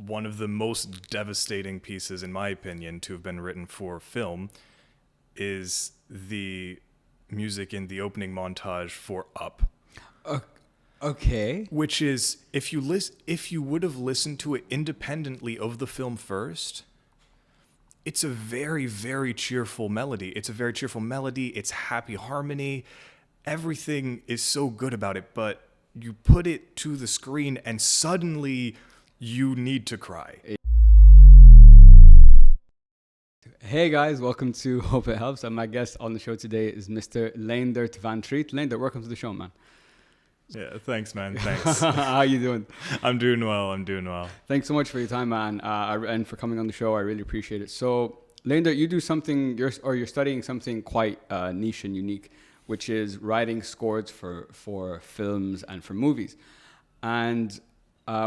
one of the most devastating pieces, in my opinion, to have been written for film is the music in the opening montage for Up. Okay. Which is, if you would have listened to it independently of the film first, it's a very, very cheerful melody. It's happy harmony. Everything is so good about it, but you put it to the screen and suddenly you need to cry. Hey guys, welcome to Hope It Helps. And my guest on the show today is Mr. Leendert van Riet. Leendert, welcome to the show, man. Yeah, thanks, man. Thanks. How you doing? I'm doing well. Thanks so much for your time, man, and for coming on the show. I really appreciate it. So, Leendert, you do something, you're studying something quite niche and unique, which is writing scores for films and for movies. And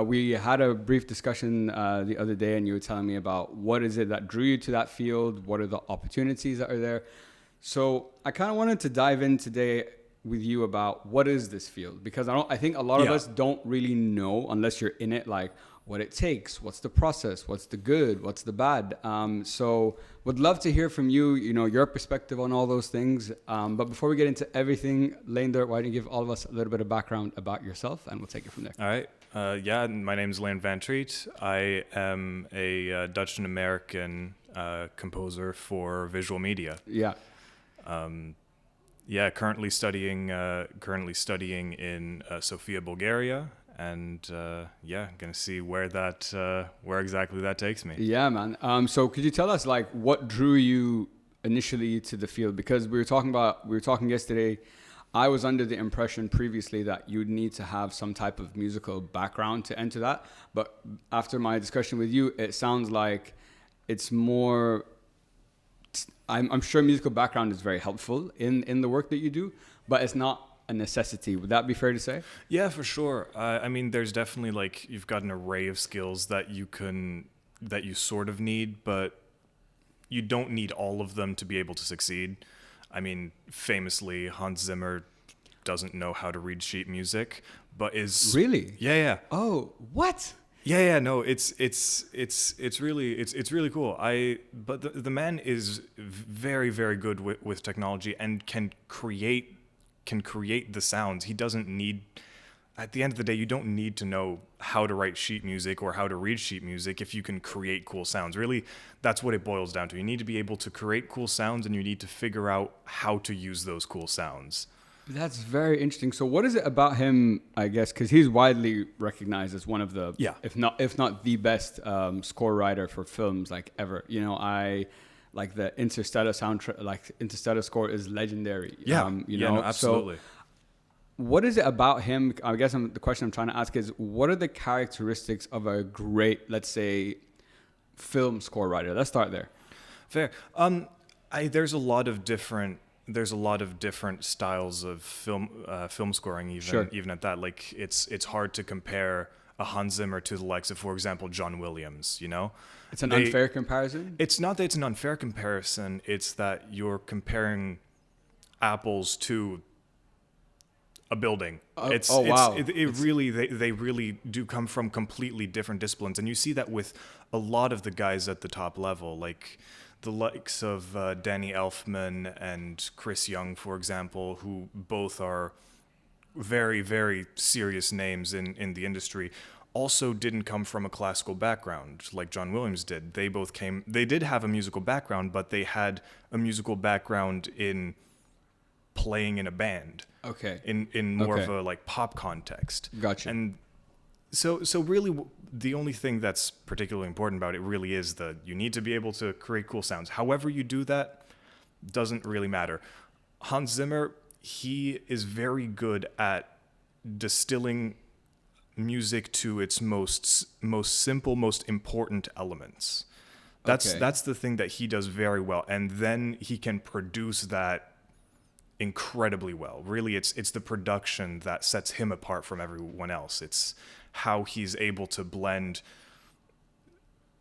we had a brief discussion the other day, and you were telling me about what is it that drew you to that field, what are the opportunities that are there. So I kind of wanted to dive in today with you about what is this field, because I think a lot of us don't really know, unless you're in it, like what it takes, what's the process, what's the good, what's the bad. So would love to hear from you, your perspective on all those things. But before we get into everything, Leendert, why don't you give all of us a little bit of background about yourself, and we'll take it from there. All right. My name is Leendert van Riet. I am a Dutch and American composer for visual media. Yeah. Currently studying in Sofia, Bulgaria, and gonna see where exactly that takes me. Yeah, man. So could you tell us what drew you initially to the field? Because we were talking yesterday. I was under the impression previously that you'd need to have some type of musical background to enter that, but after my discussion with you, it sounds like it's more. I'm sure musical background is very helpful in the work that you do, but it's not a necessity. Would that be fair to say? Yeah, for sure. There's definitely you've got an array of skills that you sort of need, but you don't need all of them to be able to succeed. Famously, Hans Zimmer doesn't know how to read sheet music, but is really? Yeah. Oh, what? Yeah, no, it's really cool. But the man is very, very good with technology and can create the sounds. He doesn't need. At the end of the day, you don't need to know how to write sheet music or how to read sheet music if you can create cool sounds. Really, that's what it boils down to. You need to be able to create cool sounds, and you need to figure out how to use those cool sounds. That's very interesting. So what is it about him, I guess, because he's widely recognized as one of the, if not the best score writer for films ever. I like the Interstellar soundtrack, Interstellar score is legendary. No, absolutely. So what is it about him? I guess the question I'm trying to ask is, what are the characteristics of a great, let's say, film score writer? Let's start there. Fair. There's a lot of different styles of film scoring. Even at that, it's hard to compare a Hans Zimmer to the likes of, for example, John Williams. It's an unfair comparison. It's not that it's an unfair comparison. It's that you're comparing apples to a building. They really do come from completely different disciplines, and you see that with a lot of the guys at the top level, like the likes of Danny Elfman and Chris Young, for example, who both are very, very serious names in the industry, also didn't come from a classical background like John Williams did. They did have a musical background, but they had a musical background in playing in a band. Okay. In more of a pop context. Gotcha. And so really the only thing that's particularly important about it really is you need to be able to create cool sounds. However you do that doesn't really matter. Hans Zimmer, he is very good at distilling music to its most simple, most important elements. That's the thing that he does very well, and then he can produce that incredibly well. Really, it's the production that sets him apart from everyone else. It's how he's able to blend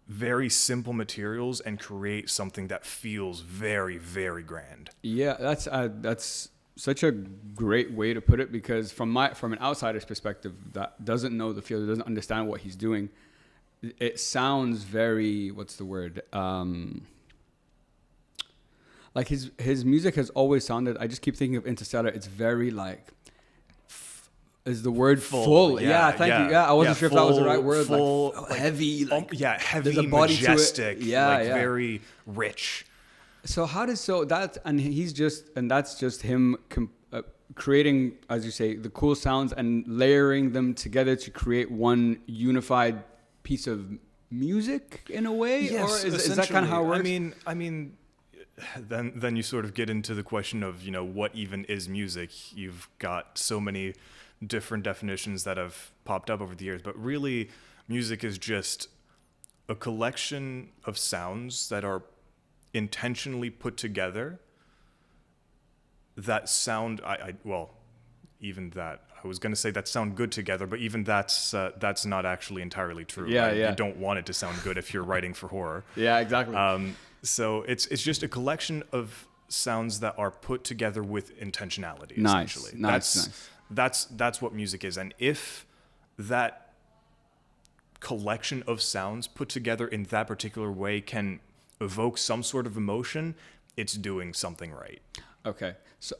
very simple materials and create something that feels very, very grand. Yeah, that's such a great way to put it, because from an outsider's perspective that doesn't know the field, doesn't understand what he's doing, it sounds very, what's the word? Like his music has always sounded, I just keep thinking of Interstellar. It's very like, is the word full? Yeah, thank you. Yeah, I wasn't sure if that was the right word. Full, like heavy. Like, heavy, there's a body majestic, to it. Yeah, very rich. So that's just him creating, as you say, the cool sounds and layering them together to create one unified piece of music in a way. Yes, or is that kind of how it works? I mean, then you sort of get into the question of, what even is music? You've got so many different definitions that have popped up over the years, but really music is just a collection of sounds that are intentionally put together that sound even that I was going to say that sound good together, but even that's not actually entirely true. Yeah. You don't want it to sound good if you're writing for horror. Yeah, exactly. So it's just a collection of sounds that are put together with intentionality. Nice. Essentially. Nice. That's what music is, and if that collection of sounds put together in that particular way can evoke some sort of emotion, it's doing something right. Okay. So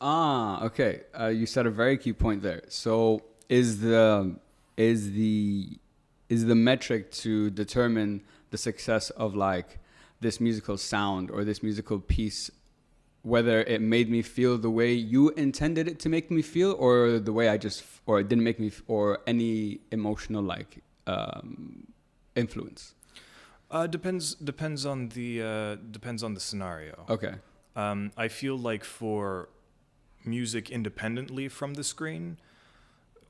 okay. You said a very key point there. So is the metric to determine the success of like this musical sound or this musical piece, whether it made me feel the way you intended it to make me feel, or the way or it didn't make me, or any emotional like influence? Depends on the scenario. Okay. I feel like for music independently from the screen,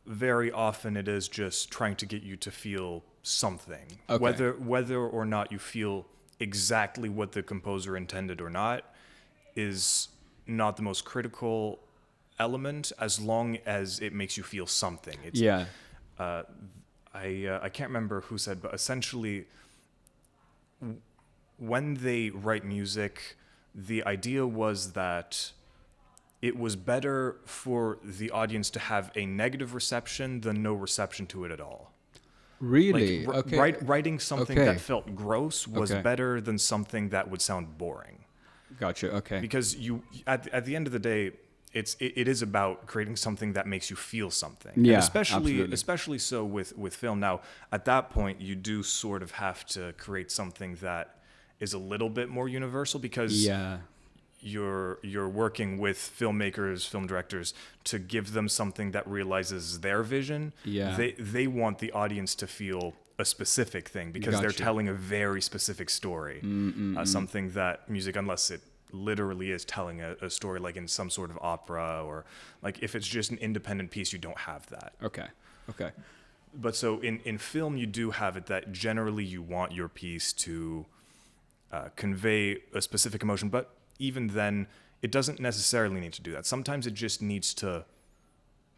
very often it is just trying to get you to feel something. Okay. Whether or not you feel exactly what the composer intended or not is not the most critical element, as long as it makes you feel something. I can't remember who said, but essentially when they write music, the idea was that it was better for the audience to have a negative reception than no reception to it at all. Really? Like, okay. Writing something that felt gross was better than something that would sound boring. Gotcha. Okay. Because at the end of the day, it is about creating something that makes you feel something. Yeah, and especially so with film. Now, at that point, you do sort of have to create something that is a little bit more universal, because you're working with filmmakers, film directors, to give them something that realizes their vision. Yeah. They want the audience to feel a specific thing, because they're telling a very specific story. Something that music, unless it literally is telling a story, like in some sort of opera, or like if it's just an independent piece, you don't have that. Okay. But so in film, you do have it that generally you want your piece to convey a specific emotion, but even then, it doesn't necessarily need to do that. Sometimes it just needs to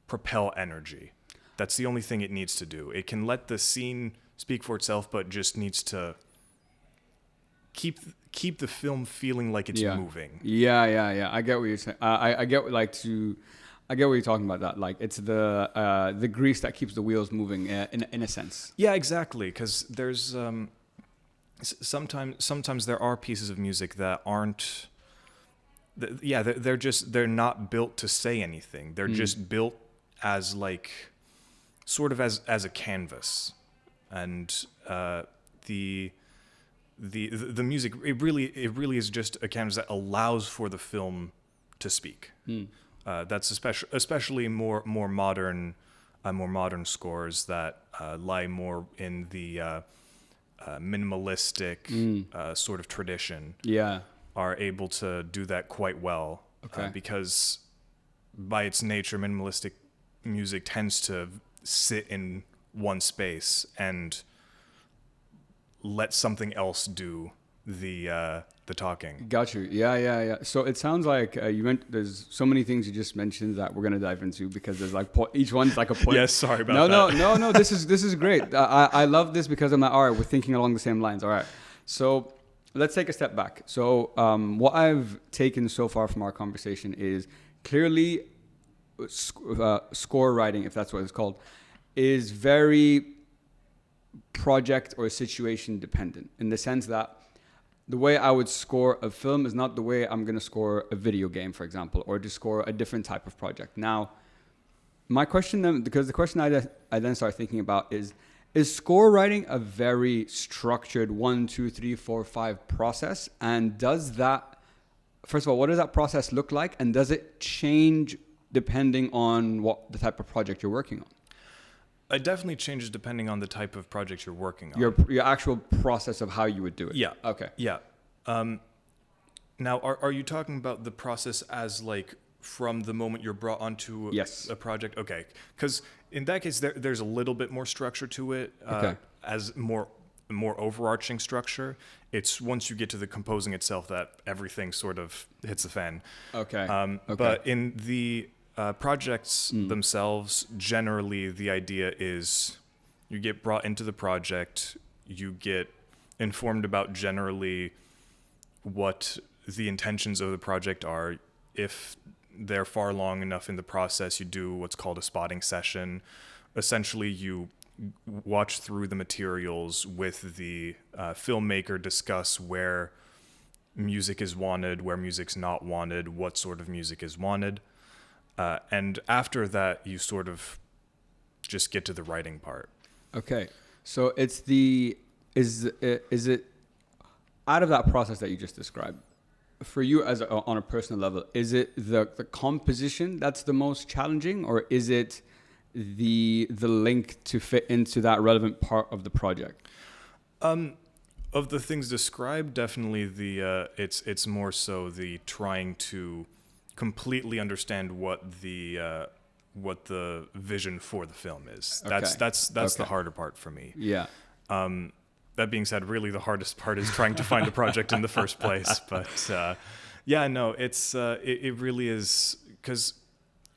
propel energy. That's the only thing it needs to do. It can let the scene speak for itself, but just needs to keep the film feeling like it's moving. Yeah. I get what you're saying. I get what you're talking about. That like it's the grease that keeps the wheels moving in a sense. Yeah, exactly. Because there's sometimes there are pieces of music that aren't. They're not built to say anything. They're just built as like sort of as a canvas, and the music, it really is just a canvas that allows for the film to speak. That's especially more modern scores that lie more in the minimalistic sort of tradition. Yeah. Are able to do that quite well. Because by its nature, minimalistic music tends to sit in one space and let something else do the talking. Got you. Yeah. So it sounds like there's so many things you just mentioned that we're gonna dive into, because there's like each one's like a point. Yes, sorry about that. No. This is great. I love this because I'm like, all right, we're thinking along the same lines. All right. So let's take a step back. So what I've taken so far from our conversation is clearly score writing, if that's what it's called, is very project or situation dependent, in the sense that the way I would score a film is not the way I'm going to score a video game, for example, or to score a different type of project. Now, my question then, because the question I then start thinking about is score writing a very structured 1, 2, 3, 4, 5 process? And does that, first of all, what does that process look like? And does it change depending on what the type of project you're working on? It definitely changes depending on the type of project you're working on. Your actual process of how you would do it. Yeah. Okay. Yeah. Now, are you talking about the process as like from the moment you're brought onto a project? Okay. Because in that case, there's a little bit more structure to it. Okay. As more overarching structure. It's once you get to the composing itself that everything sort of hits the fan. Okay. But in the projects themselves, generally the idea is you get brought into the project, you get informed about generally what the intentions of the project are. If they're far along enough in the process, you do what's called a spotting session. Essentially, you watch through the materials with the filmmaker, discuss where music is wanted, where music's not wanted, what sort of music is wanted. And after that, you sort of just get to the writing part. Okay. So is it out of that process that you just described, for you on a personal level, is it the composition that's the most challenging, or is it the link to fit into that relevant part of the project? Of the things described, definitely it's more so the trying to completely understand what the vision for the film is. Okay. That's Okay. the harder part for me. Yeah. That being said, really the hardest part is trying to find the project in the first place. But yeah, no, it really is, because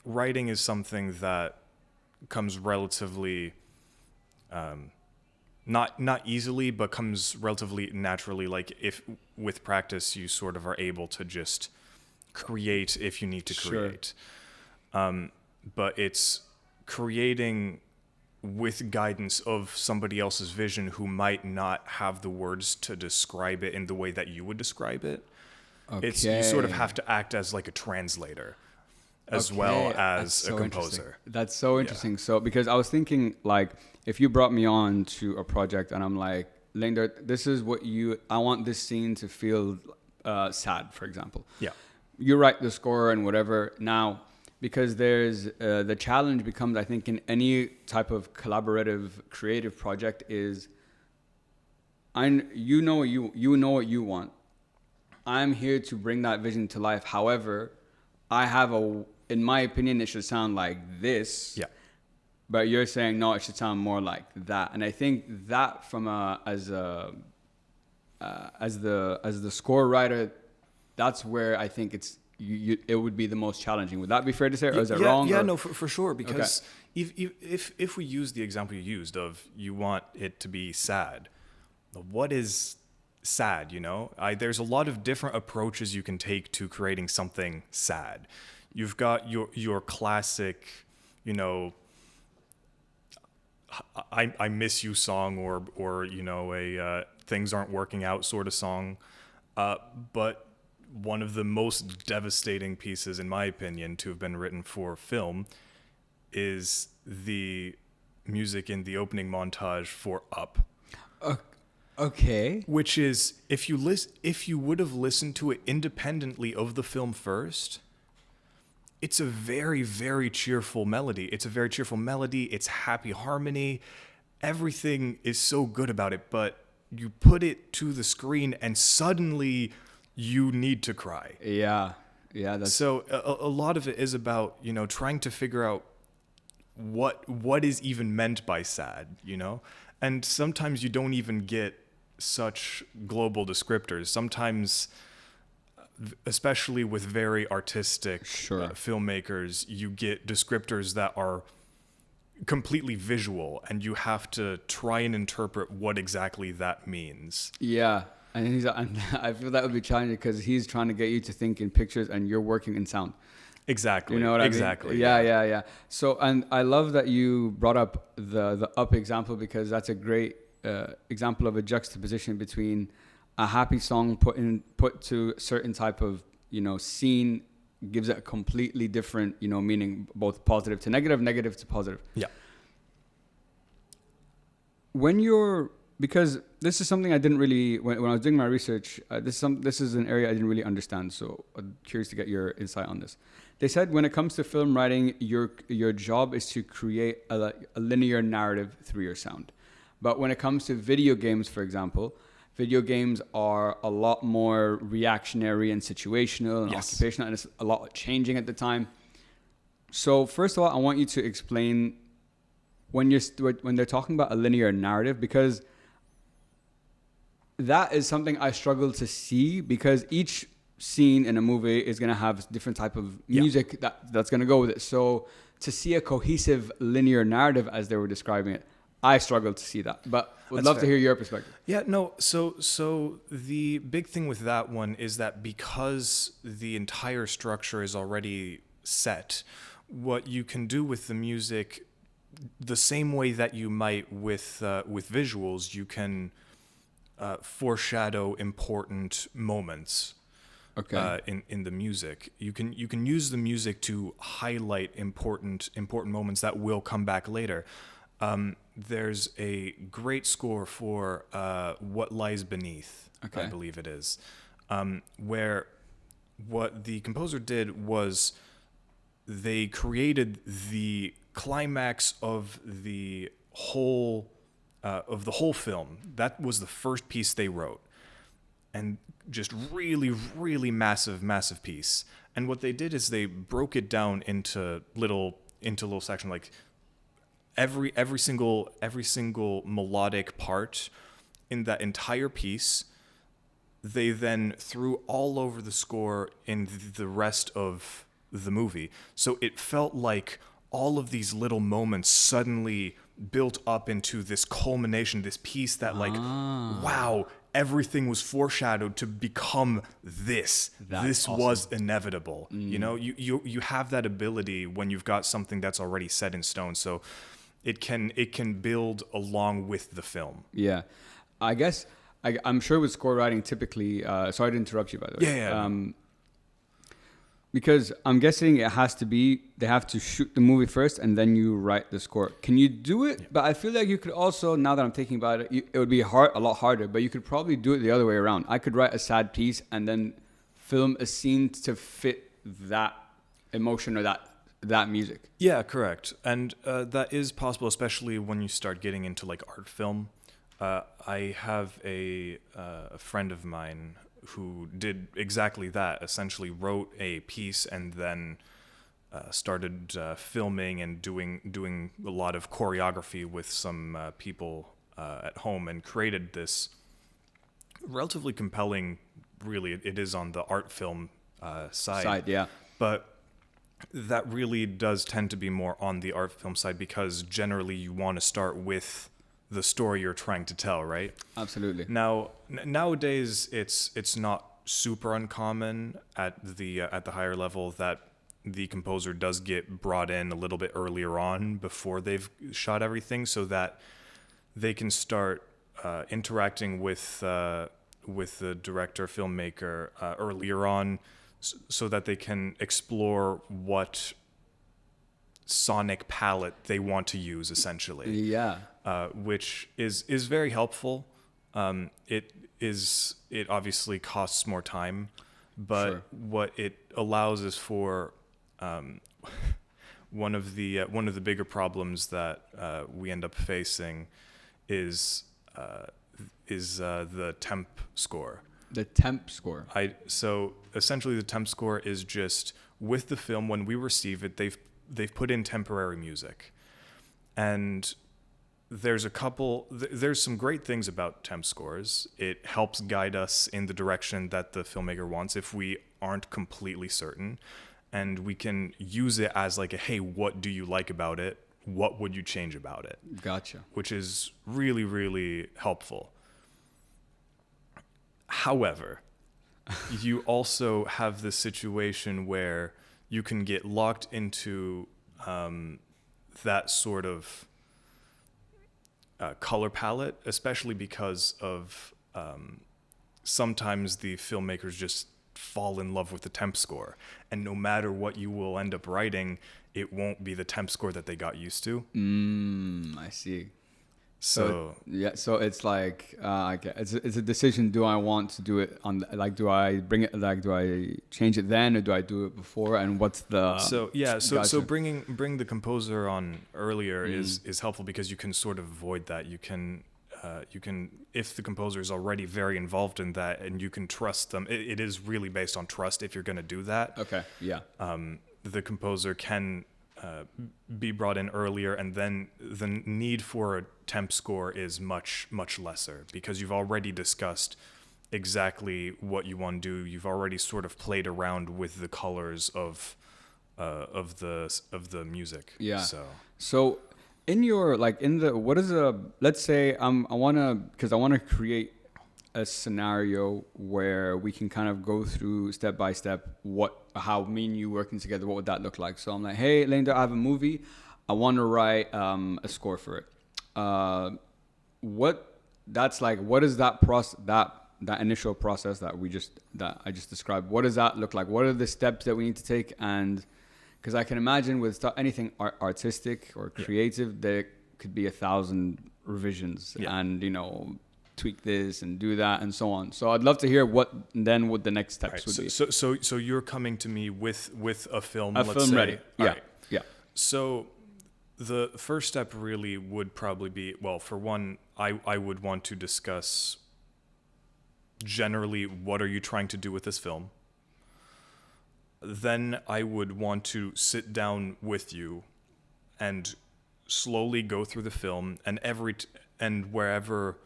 writing is something that comes relatively not easily, but comes relatively naturally. Like if with practice you sort of are able to just create if you need to create. Sure. But it's creating with guidance of somebody else's vision who might not have the words to describe it in the way that you would describe it. Okay. You sort of have to act as like a translator as well as a composer. That's so interesting. Yeah. So because I was thinking, like, if you brought me on to a project and I'm like, Leendert, this is what I want this scene to feel sad, for example. Yeah. You write the score and whatever. Now, because there's the challenge becomes, I think, in any type of collaborative creative project is, you know what you want. I'm here to bring that vision to life. However, I have in my opinion, it should sound like this. Yeah. But you're saying no, it should sound more like that. And I think that as the score writer, that's where I think it would be the most challenging. Would that be fair to say, or is that wrong? Yeah, no, for sure. Because if we use the example you used of you want it to be sad, what is sad? There's a lot of different approaches you can take to creating something sad. You've got your classic, I miss you song, or a things aren't working out sort of song, but one of the most devastating pieces, in my opinion, to have been written for film is the music in the opening montage for Up. Okay. Which is, if you would have listened to it independently of the film first, it's a very, very cheerful melody. It's It's happy harmony. Everything is so good about it, but you put it to the screen and suddenly you need to cry. Yeah. So a lot of it is about, trying to figure out what is even meant by sad, And sometimes you don't even get such global descriptors. Sometimes, especially with very artistic filmmakers, you get descriptors that are completely visual, and you have to try and interpret what exactly that means. Yeah. And I feel that would be challenging because he's trying to get you to think in pictures and you're working in sound. Exactly. You know what I mean? Exactly. Yeah. So, and I love that you brought up the Up example, because that's a great example of a juxtaposition between a happy song put to a certain type of, scene gives it a completely different, meaning, both positive to negative, negative to positive. Yeah. Because this is something I didn't really, when I was doing my research, this is an area I didn't really understand. So I'm curious to get your insight on this. They said when it comes to film writing, your job is to create a linear narrative through your sound. But when it comes to video games, for example, video games are a lot more reactionary and situational and occupational, and it's a lot changing at the time. So first of all, I want you to explain when they're talking about a linear narrative, because that is something I struggle to see, because each scene in a movie is going to have different type of music that's going to go with it. So to see a cohesive linear narrative, as they were describing it, I struggle to see that. But would love to hear your perspective. Yeah, no. So the big thing with that one is that because the entire structure is already set, what you can do with the music, the same way that you might with visuals, you can foreshadow important moments. Okay. In the music, you can use the music to highlight important moments that will come back later. There's a great score for What Lies Beneath, I believe it is, where what the composer did was they created the climax of the whole film. That was the first piece they wrote, and just really, really massive piece. And what they did is they broke it down into little sections, like every single melodic part in that entire piece. They then threw all over the score in the rest of the movie. So it felt like all of these little moments suddenly built up into this culmination, this piece that wow, everything was foreshadowed to become this. This awesome. Was inevitable. You have that ability when you've got something that's already set in stone. So it can build along with the film. Yeah, I guess I'm sure with score writing typically. Sorry to interrupt you, by the way. Yeah. Because I'm guessing they have to shoot the movie first and then you write the score. Can you do it? Yeah. But I feel like you could also, now that I'm thinking about it, it would be a lot harder, but you could probably do it the other way around. I could write a sad piece and then film a scene to fit that emotion or that music. Yeah, correct. And that is possible, especially when you start getting into like art film. I have a friend of mine who did exactly that, essentially wrote a piece and then started filming and doing a lot of choreography with some people at home, and created this relatively compelling, really, it is on the art film side. Yeah. But that really does tend to be more on the art film side, because generally you want to start with the story you're trying to tell, right? Absolutely. Now, nowadays, it's not super uncommon at the higher level that the composer does get brought in a little bit earlier on before they've shot everything, so that they can start interacting with the director, filmmaker earlier on, so that they can explore what sonic palette they want to use, essentially. Yeah. Which is very helpful. It obviously costs more time, but sure. What it allows is for one of the bigger problems that we end up facing is the temp score. The temp score. So essentially, the temp score is just with the film when we receive it, they've put in temporary music, and there's some great things about temp scores. It helps guide us in the direction that the filmmaker wants if we aren't completely certain, and we can use it as like hey, what do you like about it? What would you change about it? Gotcha. Which is really, really helpful. However, you also have this situation where you can get locked into that sort of color palette, especially because of sometimes the filmmakers just fall in love with the temp score, and no matter what you will end up writing, it won't be the temp score that they got used to. I see. So Yeah, so it's like it's a decision. Do I want to do it on like? Do I bring it like? Do I change it then, or do I do it before? And what's the so Gotcha. bring the composer on earlier is helpful, because you can sort of avoid that. You can if the composer is already very involved in that and you can trust them. It is really based on trust if you're going to do that. Okay. Yeah. The composer can be brought in earlier, and then the need for a temp score is much lesser, because you've already discussed exactly what you want to do. You've already sort of played around with the colors of the music. Yeah. So in your like in the what is a let's say I want to create a scenario where we can kind of go through step by step how me and you working together, what would that look like? So I'm like, hey, Leendert, I have a movie. I want to write a score for it. What is that process, that initial process that I just described? What does that look like? What are the steps that we need to take? And because I can imagine with anything artistic or creative, there could be 1,000 revisions and, tweak this and do that and so on. So I'd love to hear what the next steps would be. So you're coming to me with a film. Let's say. Ready. Yeah. Right. Yeah. So the first step really would probably be, well, for one, I would want to discuss generally what are you trying to do with this film. Then I would want to sit down with you and slowly go through the film, and and wherever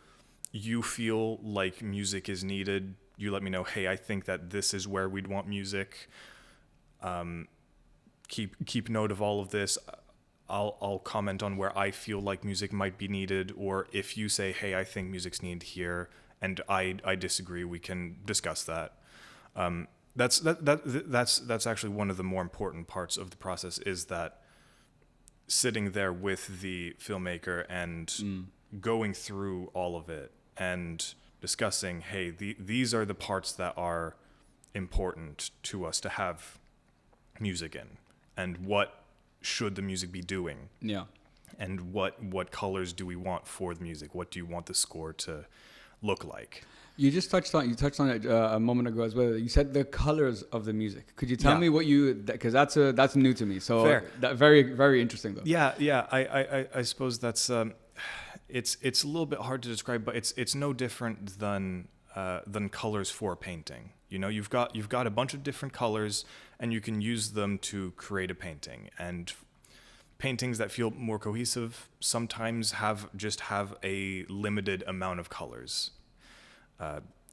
you feel like music is needed, you let me know, hey, I think that this is where we'd want music. Keep note of all of this. I'll comment on where I feel like music might be needed, or if you say, hey, I think music's needed here, and I disagree, we can discuss that. That's actually one of the more important parts of the process, is that sitting there with the filmmaker and going through all of it and discussing, hey, these are the parts that are important to us to have music in, and what should the music be doing? Yeah. And what colors do we want for the music? What do you want the score to look like? You touched on it a moment ago as well. You said the colors of the music. Could you tell me what because that's new to me. So Fair. That very, very interesting though. Yeah. I suppose that's it's a little bit hard to describe, but it's no different than colors for painting. You've got a bunch of different colors, and you can use them to create a painting. And paintings that feel more cohesive sometimes have a limited amount of colors.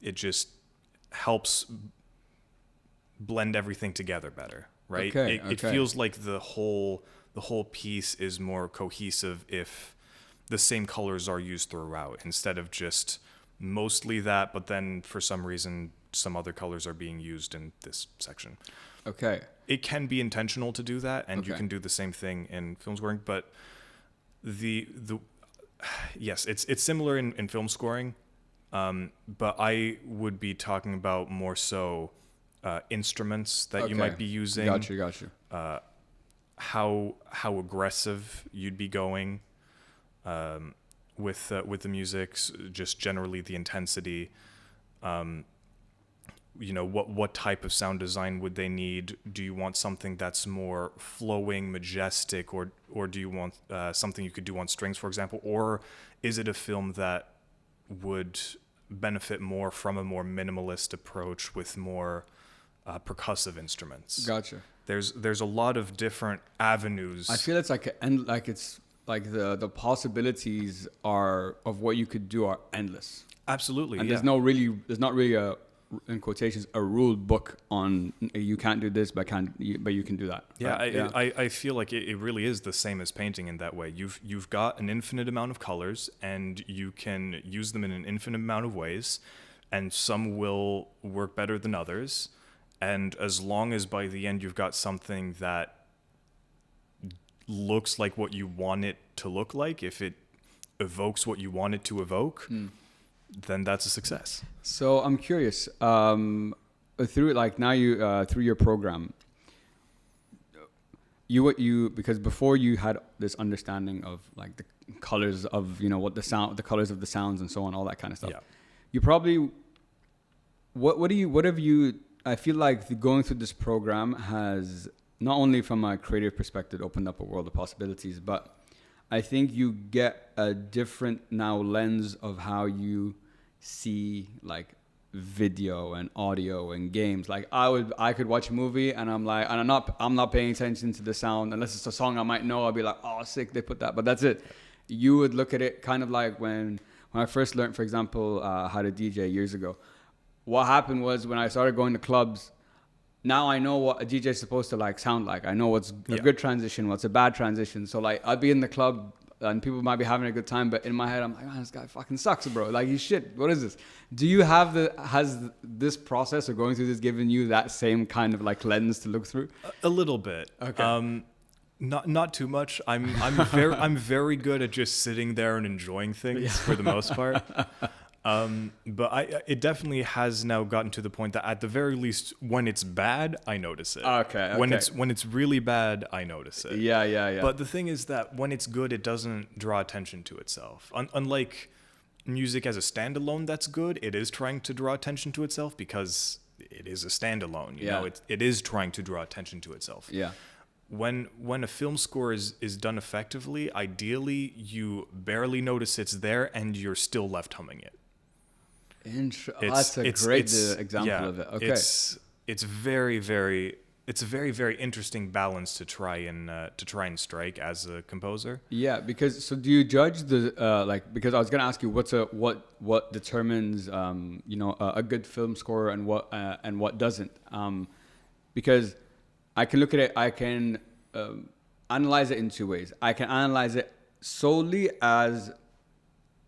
It just helps blend everything together better, right? Okay, It feels like the whole piece is more cohesive if the same colors are used throughout, instead of just mostly that, but then for some reason some other colors are being used in this section. Okay. It can be intentional to do that, and you can do the same thing in film scoring, but yes, it's similar in film scoring, but I would be talking about more so instruments that you might be using. Got you. How aggressive you'd be going with the music, just generally the intensity. What type of sound design would they need? Do you want something that's more flowing, majestic, or do you want something you could do on strings, for example? Or is it a film that would benefit more from a more minimalist approach with more percussive instruments? Gotcha. There's a lot of different avenues. I feel it's like the possibilities of what you could do are endless. Absolutely. And there's not really a, in quotations, a rule book on you can't do this, but you can do that. Yeah, right? I feel like it really is the same as painting in that way. You've got an infinite amount of colors, and you can use them in an infinite amount of ways, and some will work better than others. And as long as by the end you've got something that looks like what you want it to look like, if it evokes what you want it to evoke, then that's a success. So I'm curious, through like now you through your program, because before you had this understanding of like the colors of, you know, what the colors of the sounds and so on, all that kind of stuff. Yeah. You probably, what have you, I feel like going through this program has not only from a creative perspective opened up a world of possibilities, but I think you get a different now lens of how you see like video and audio and games. Like I could watch a movie and I'm like, and I'm not paying attention to the sound unless it's a song I might know. I'll be like, oh, sick, they put that, but that's it. You would look at it kind of like when I first learned, for example, how to DJ years ago. What happened was when I started going to clubs, now I know what a DJ is supposed to like sound like. I know what's a good transition, what's a bad transition. So like I'd be in the club and people might be having a good time, but in my head I'm like, man, this guy fucking sucks, bro. Like, he's shit. What is this? Do you have has this process or going through this given you that same kind of like lens to look through? A little bit. Okay. Not too much. I'm very good at just sitting there and enjoying things for the most part. But it definitely has now gotten to the point that at the very least, when it's bad, I notice it. Okay. When it's really bad, I notice it. Yeah. But the thing is that when it's good, it doesn't draw attention to itself. Unlike music as a standalone that's good, it is trying to draw attention to itself because it is a standalone. You know, it is trying to draw attention to itself. Yeah. When a film score is done effectively, ideally you barely notice it's there and you're still left humming it. That's a great example of it. Okay. It's very, very interesting balance to try and strike as a composer. Yeah, because so do you judge the because I was gonna ask you what determines a good film score and what doesn't, because I can look at it, I can analyze it in two ways. I can analyze it solely as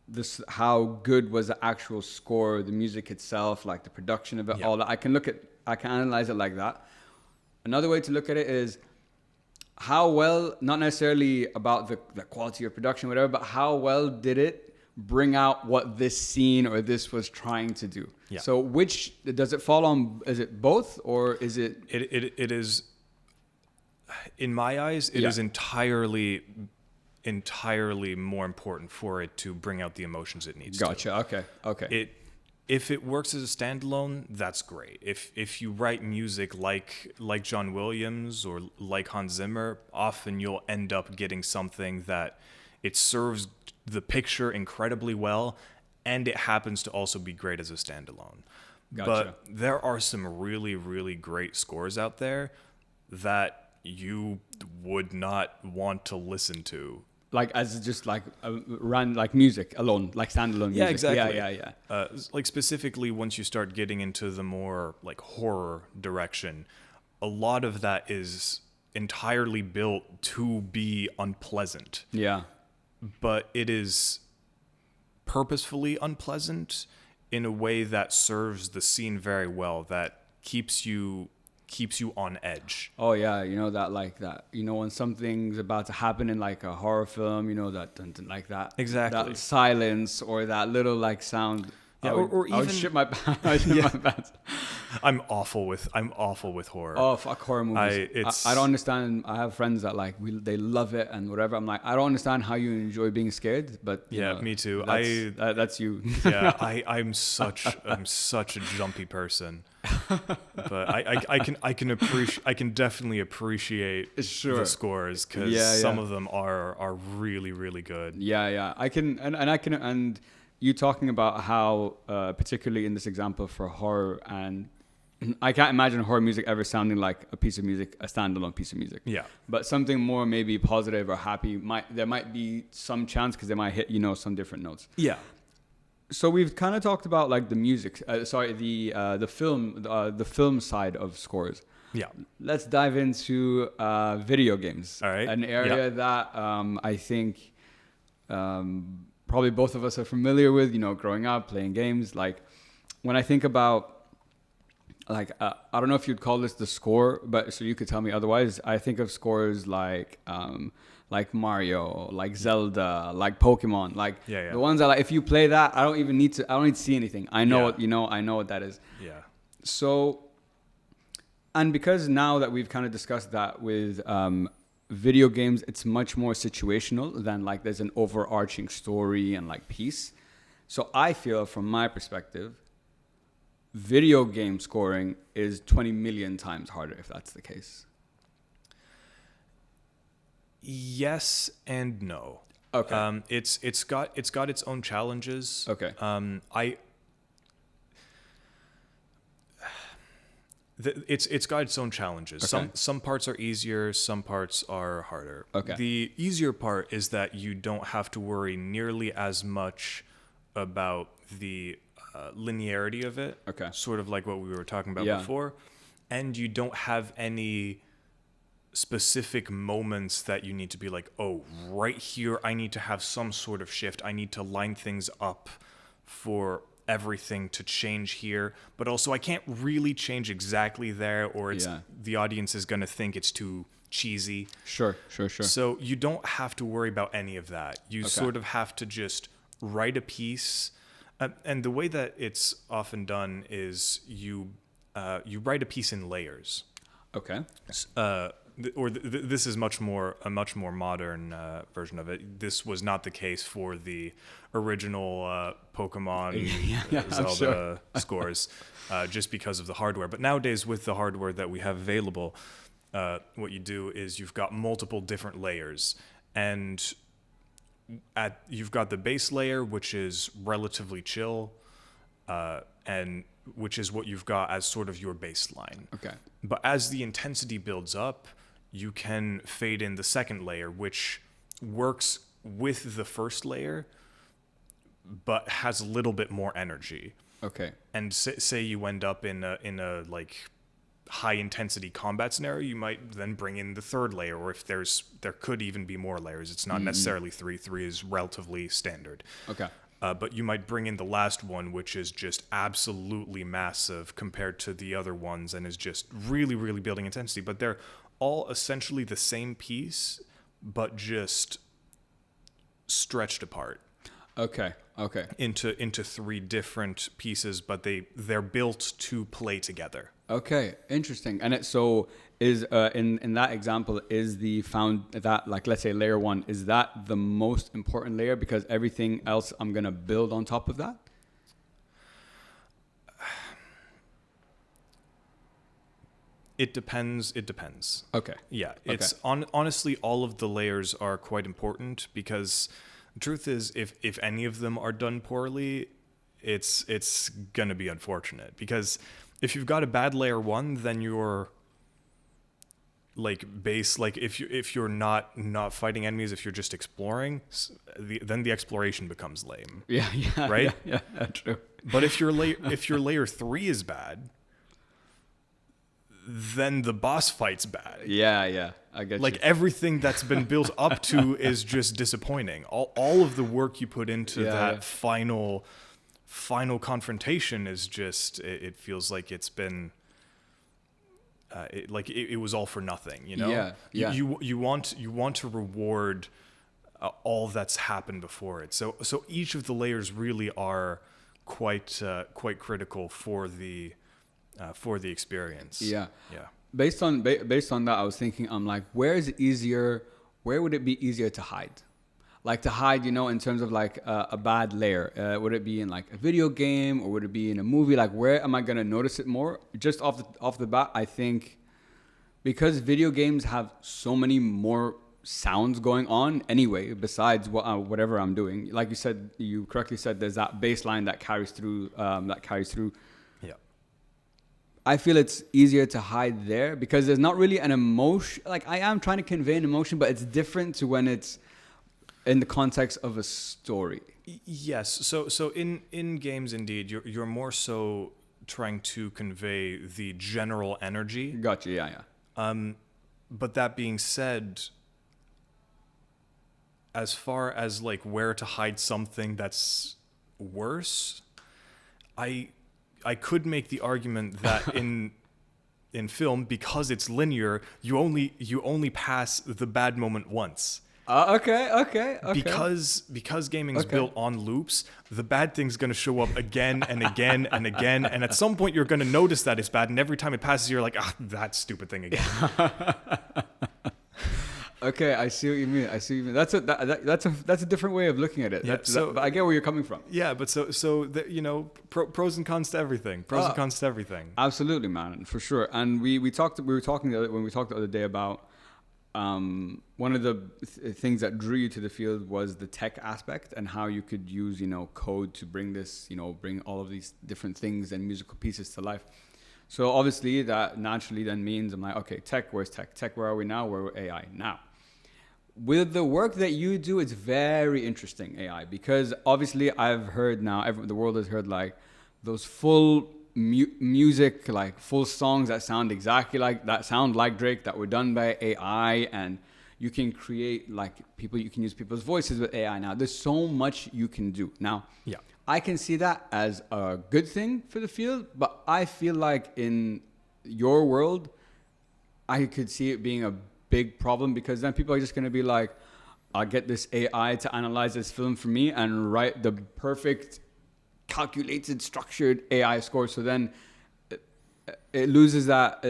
this, how good was the actual score, the music itself, like the production of it, all that. I can analyze it like that. Another way to look at it is how well, not necessarily about the quality of production, whatever, but how well did it bring out what this scene or this was trying to do. Yeah. So which, does it fall on, is it both or is it? It is, in my eyes, it is entirely more important for it to bring out the emotions it needs to. Gotcha. Okay. If it works as a standalone, that's great. If you write music like John Williams or like Hans Zimmer, often you'll end up getting something that it serves the picture incredibly well, and it happens to also be great as a standalone. Gotcha. But there are some really, really great scores out there that you would not want to listen to. Like as just like like music alone, like standalone music. Yeah, exactly. Yeah. Like specifically once you start getting into the more like horror direction, a lot of that is entirely built to be unpleasant. Yeah. But it is purposefully unpleasant in a way that serves the scene very well, that keeps you on edge. Oh yeah, when something's about to happen in like a horror film, that like that. Exactly. That silence or that little like sound. Yeah, or even shit my pants. I'm awful with horror. Oh, fuck horror movies. I don't understand. I have friends that they love it and whatever. I'm like, I don't understand how you enjoy being scared, but me too. That's you. Yeah, I'm such a jumpy person. But I can definitely appreciate the scores because some of them are really, really good. Yeah. I can you talking about how particularly in this example for horror, and I can't imagine horror music ever sounding like a piece of music, a standalone piece of music. Yeah. But something more maybe positive or happy there might be some chance because they might hit some different notes. Yeah. So we've kind of talked about like the music, the film side of scores. Yeah. Let's dive into video games. All right. An area that I think probably both of us are familiar with, growing up, playing games. Like when I think about I don't know if you'd call this the score, but so you could tell me otherwise. I think of scores like like Mario, like Zelda, like Pokemon, like Yeah. the ones that like, if you play that, I don't need to see anything. I know Yeah. I know what that is. Yeah. So, and because now that we've kind of discussed that with video games, it's much more situational than like there's an overarching story and like piece. So I feel from my perspective, video game scoring is 20 million times harder if that's the case. Yes and no. Okay. It's got its own challenges. Okay. It's got its own challenges. Okay. Some parts are easier, some parts are harder. Okay. The easier part is that you don't have to worry nearly as much about the linearity of it. Okay. Sort of like what we were talking about Yeah. before, and you don't have any specific moments that you need to be like, oh, right here I need to have some sort of shift. I need to line things up for everything to change here, but also I can't really change exactly there, or the audience is going to think it's too cheesy. Sure. So you don't have to worry about any of that. You sort of have to just write a piece, and the way that it's often done is you write a piece in layers. Okay. This is a much more modern version of it. This was not the case for the original Pokemon Zelda scores, just because of the hardware. But nowadays, with the hardware that we have available, what you do is you've got multiple different layers, and you've got the base layer, which is relatively chill, and which is what you've got as sort of your baseline. Okay. But as the intensity builds up, you can fade in the second layer, which works with the first layer, but has a little bit more energy. Okay. And say you end up in a like high intensity combat scenario, you might then bring in the third layer, or if there could even be more layers. It's not necessarily three. Three is relatively standard. Okay. But you might bring in the last one, which is just absolutely massive compared to the other ones, and is just really, really building intensity. But they're all essentially the same piece, but just stretched apart. Okay. Into three different pieces, but they're built to play together. Okay, interesting. And so is in that example, is that like, let's say layer 1, is that the most important layer because everything else I'm gonna build on top of that? It depends. Okay. Yeah, it's honestly, all of the layers are quite important, because the truth is, if any of them are done poorly, it's gonna be unfortunate. Because if you've got a bad layer 1, then you're like if you're not fighting enemies, if you're just exploring, then the exploration becomes lame. Yeah. Right? Yeah, true. But if your layer 3 is bad, then the boss fight's bad. Yeah, I get Like you. everything that's been built up to is just disappointing. All of the work you put into that final confrontation is just, it feels like it's been it was all for nothing, you know? Yeah. You want to reward all that's happened before it. So each of the layers really are quite critical for the experience. Yeah. Yeah. Based on that, I was thinking, I'm like, where would it be easier to hide? Like to hide, in terms of like a bad layer. Would it be in like a video game, or would it be in a movie? Like, where am I gonna notice it more? Just off the bat, I think because video games have so many more sounds going on anyway, besides whatever I'm doing. Like you correctly said, there's that baseline that carries through. Yeah. I feel it's easier to hide there because there's not really an emotion. Like, I am trying to convey an emotion, but it's different to when it's in the context of a story. Yes. So in games, indeed, you're more so trying to convey the general energy. Gotcha. Yeah. But that being said, as far as like where to hide something that's worse, I could make the argument that in film, because it's linear, you only pass the bad moment once. Okay. Because gaming's built on loops, the bad thing's going to show up again and again and again, and at some point you're going to notice that it's bad, and every time it passes you're like, that stupid thing again. Okay, I see what you mean. That's a different way of looking at it. Yeah, But I get where you're coming from. Yeah, but pros and cons to everything. Pros and cons to everything. Absolutely, man, for sure. And we were talking the other day about one of the things that drew you to the field was the tech aspect and how you could use code to bring bring all of these different things and musical pieces to life. So obviously that naturally then means I'm like, okay, tech, where's tech? Tech, where are we now? Where are AI now? With the work that you do, it's very interesting, AI, because obviously I've heard now, the world has heard like those full music, like full songs that sound like Drake, that were done by AI, and you can create you can use people's voices with AI now. There's so much you can do. Now, yeah, I can see that as a good thing for the field, but I feel like in your world, I could see it being a big problem, because then people are just going to be like, I'll get this AI to analyze this film for me and write the perfect calculated, structured AI score. So then it loses that,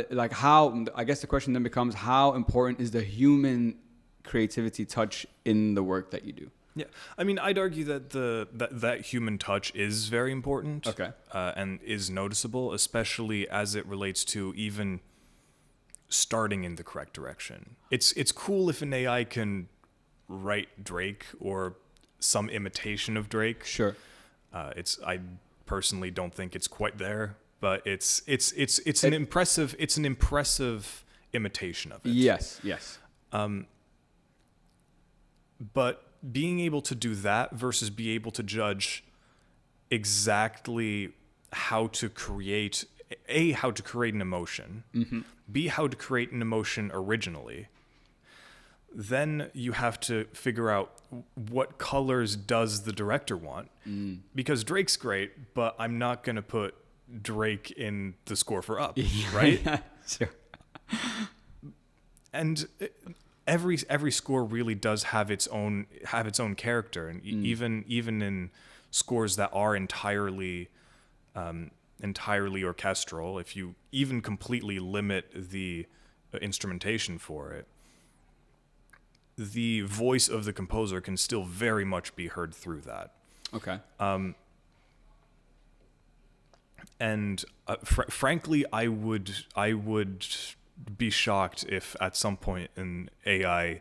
I guess the question then becomes, how important is the human creativity touch in the work that you do? Yeah, I mean, I'd argue that that human touch is very important. Okay. And is noticeable, especially as it relates to even starting in the correct direction. It's cool if an AI can write Drake or some imitation of Drake. Sure. I personally don't think it's quite there, but it's an impressive imitation of it. Yes. But being able to do that versus be able to judge exactly how to create an emotion, mm-hmm. B, how to create an emotion originally, then you have to figure out what colors does the director want. Because Drake's great, but I'm not going to put Drake in the score for Up, right? Sure. And every score really does have its own character, and even in scores that are entirely orchestral, if you even completely limit the instrumentation for it, the voice of the composer can still very much be heard through that. Okay. And frankly, I would be shocked if at some point an AI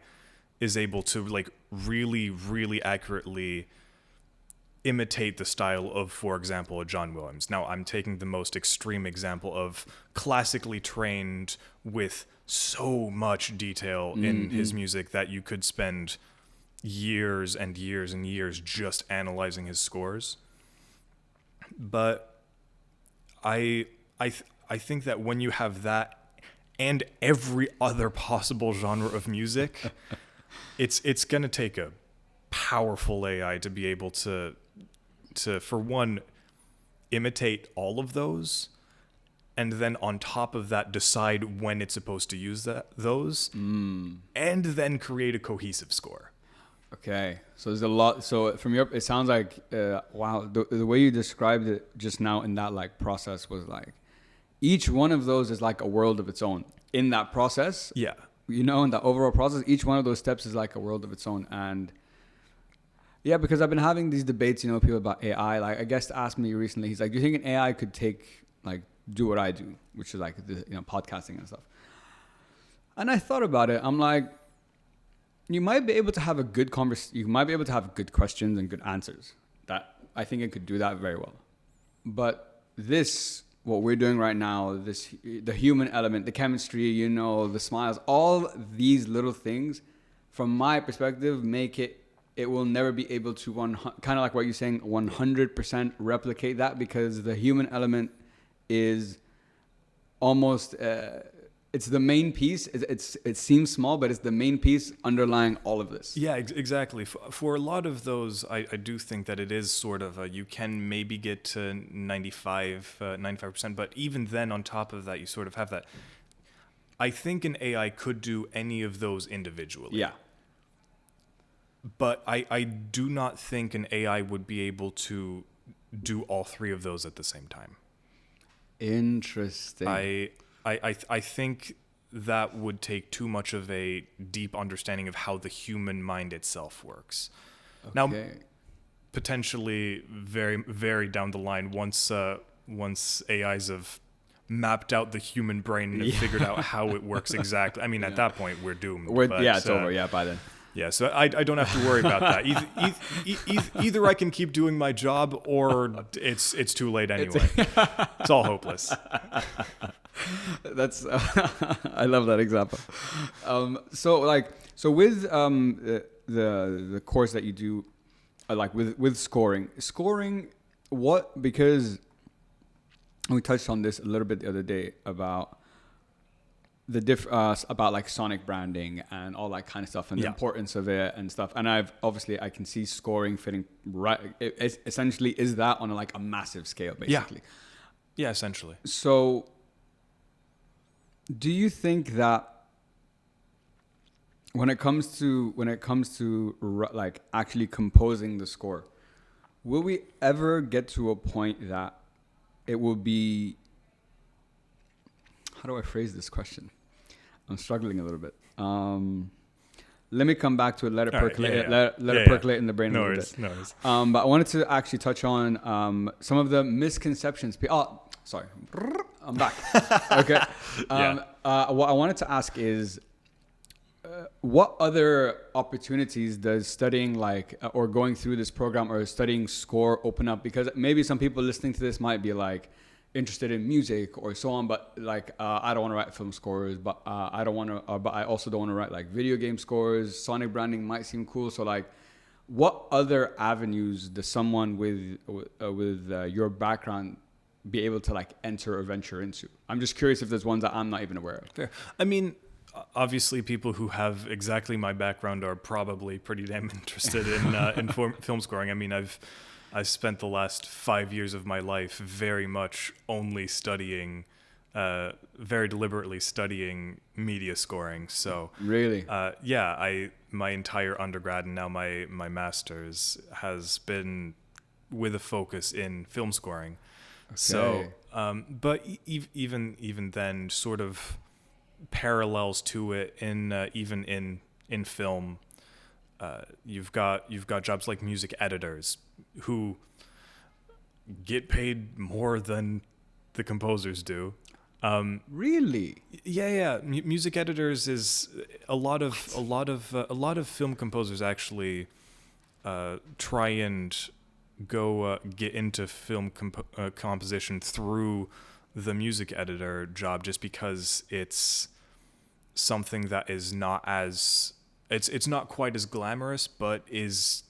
is able to really, really accurately imitate the style of, for example, a John Williams. Now, I'm taking the most extreme example of classically trained with so much detail in his music that you could spend years and years and years just analyzing his scores. But I think that when you have that and every other possible genre of music, it's going to take a powerful AI to be able to for one, imitate all of those, and then on top of that decide when it's supposed to use those, and then create a cohesive score. Okay, so there's a lot. So from your, it sounds like wow, the way you described it just now in that process was like each one of those is like a world of its own in that process. Yeah, in that overall process, each one of those steps is like a world of its own. And yeah, because I've been having these debates, people about AI. Like a guest asked me recently, he's like, "Do you think an AI could do what I do, which is podcasting and stuff?" And I thought about it. I'm like, you might be able to have a good you might be able to have good questions and good answers. That I think it could do that very well. But what we're doing right now, the human element, the chemistry, the smiles, all these little things, from my perspective, make it will never be able to kind of like what you're saying, 100% replicate that, because the human element is almost it's the main piece. It seems small, but it's the main piece underlying all of this. Yeah, exactly. For a lot of those, I do think that it is sort of you can maybe get to 95%, but even then on top of that, you sort of have that. I think an AI could do any of those individually. Yeah. But I do not think an AI would be able to do all three of those at the same time. Interesting. I think that would take too much of a deep understanding of how the human mind itself works. Okay. Now, potentially very, very down the line, once AIs have mapped out the human brain and have figured out how it works exactly. I mean, at that point, we're doomed. It's over. Yeah, by then. Yeah, so I don't have to worry about that. Either I can keep doing my job, or it's too late anyway. It's all hopeless. That's I love that example. So with the course that you do, like with scoring, what, because we touched on this a little bit the other day about about like sonic branding and all that kind of stuff, and the importance of it and stuff. And I can see scoring fitting right. It essentially is that on a massive scale, basically. Yeah, essentially. So, do you think that when it comes to like actually composing the score, will we ever get to a point that it will be? How do I phrase this question? I'm struggling a little bit. Let me come back to it. Let it percolate. Let it percolate in the brain a little bit. No worries. But I wanted to actually touch on some of the misconceptions. Oh, sorry. I'm back. Okay. What I wanted to ask is, what other opportunities does studying or going through this program or studying score open up? Because maybe some people listening to this might be interested in music or so on, but I don't want to write film scores, but I also don't want to write video game scores. Sonic branding might seem cool. So what other avenues does someone with your background be able to enter or venture into? I'm just curious if there's ones that I'm not even aware of. Fair. I mean, obviously people who have exactly my background are probably pretty damn interested in film scoring. I mean, I've spent the last 5 years of my life very much only studying, very deliberately studying media scoring. So really, my entire undergrad and now my master's has been with a focus in film scoring. Okay. So, but even then, sort of parallels to it even in film. You've got jobs like music editors who get paid more than the composers do. Really? Yeah. Music editors is a lot of film composers actually try and go get into film composition through the music editor job, just because it's something that is not as it's not quite as glamorous, but is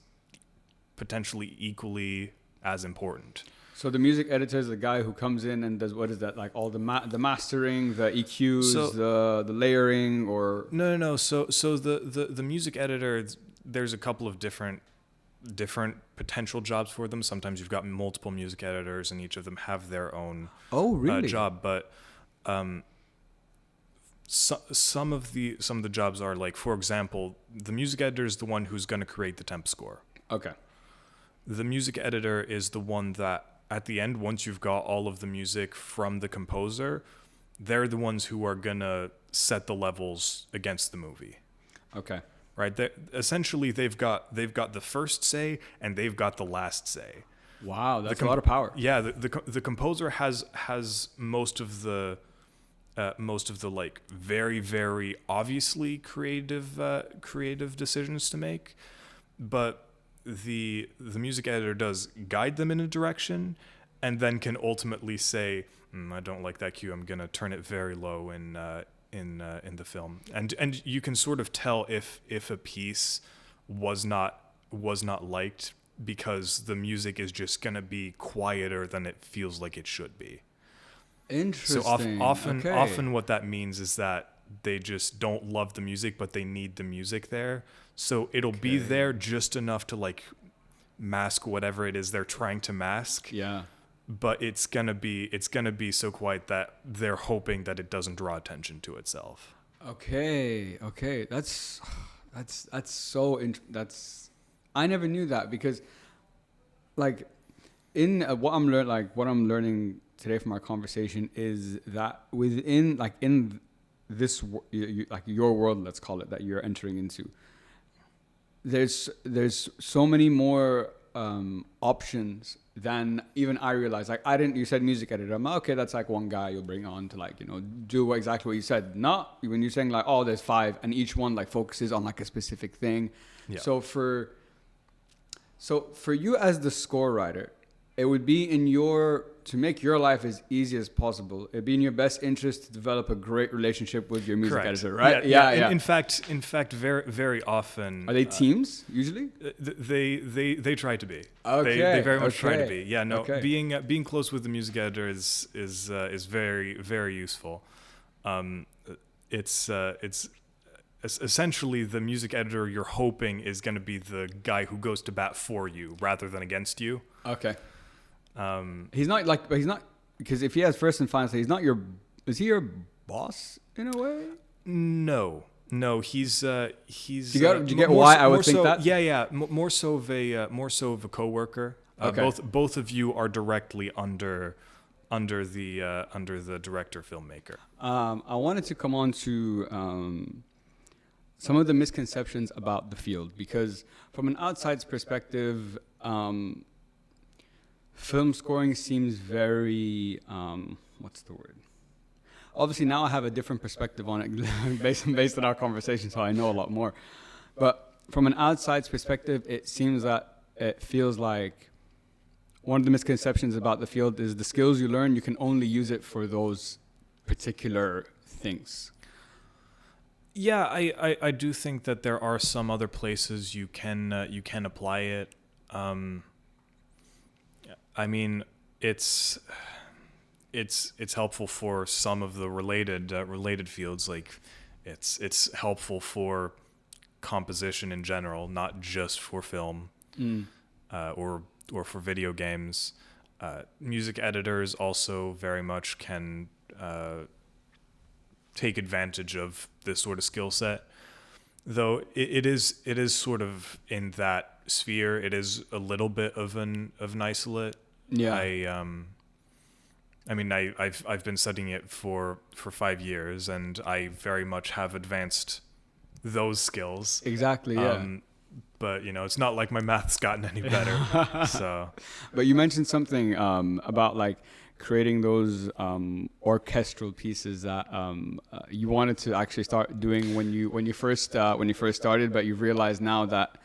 potentially equally as important. So the music editor is the guy who comes in and does, what is that, all the mastering, the EQs, the layering, or no. So the music editor, there's a couple of different potential jobs for them. Sometimes you've got multiple music editors, and each of them have their own job. But some of the jobs are for example, the music editor is the one who's going to create the temp score. Okay. The music editor is the one that at the end, once you've got all of the music from the composer, they're the ones who are going to set the levels against the movie. Okay. Right? Essentially, they've got the first say and they've got the last say. Wow, that's a lot of power. Yeah, the composer has most of the very, very obviously creative decisions to make, but the music editor does guide them in a direction, and then can ultimately say, I don't like that cue, I'm gonna turn it very low in the film, and you can sort of tell if a piece was not liked because the music is just gonna be quieter than it feels like it should be. Interesting. So often what that means is that they just don't love the music, but they need the music there. So it'll be there just enough to mask whatever it is they're trying to mask. Yeah. But it's gonna be so quiet that they're hoping that it doesn't draw attention to itself. Okay. That's That's so that's I never knew that because like in what I'm learning today from our conversation is that within like in this like your world, let's call it, that you're entering into, there's so many more options than even I realized. Like you said music editor. I'm like, okay, that's like one guy you'll bring on to like, you know, do exactly what you said. Not when you're saying like, oh, there's 5 and each one like focuses on like a specific thing. Yeah. So for you as the score writer, it would be to make your life as easy as possible. It'd be in your best interest to develop a great relationship with your music editor, right? Yeah. In fact, very, very often. Are they teams usually? They try to be. Okay. They very much try to be. Yeah. No. Okay. Being close with the music editor is very, very useful. It's essentially the music editor you're hoping is going to be the guy who goes to bat for you rather than against you. Okay. He's not because if he has first and final say, is he your boss in a way? No, he's. Do you get why I would think so, that? Yeah. More so of a coworker. Okay. Both of you are directly under the director filmmaker. I wanted to come on to some of the misconceptions about the field because from an outside's perspective, film scoring seems very what's the word? Obviously now I have a different perspective on it based on our conversation, so I know a lot more. But from an outside's perspective, it seems that it feels like one of the misconceptions about the field is the skills you learn, you can only use it for those particular things. Yeah, I do think that there are some other places you can apply it. I mean, it's helpful for some of the related fields. Like, it's helpful for composition in general, not just for film, or for video games. Music editors also very much can take advantage of this sort of skill set. Though it is sort of in that sphere. It is a little bit of an isolate. Yeah. I mean, I've been studying it for 5 years, and I very much have advanced those skills. Exactly. Yeah. But you know, it's not like my math's gotten any better. So. But you mentioned something about like creating those orchestral pieces that you wanted to actually start doing when you first started, but you've realized now that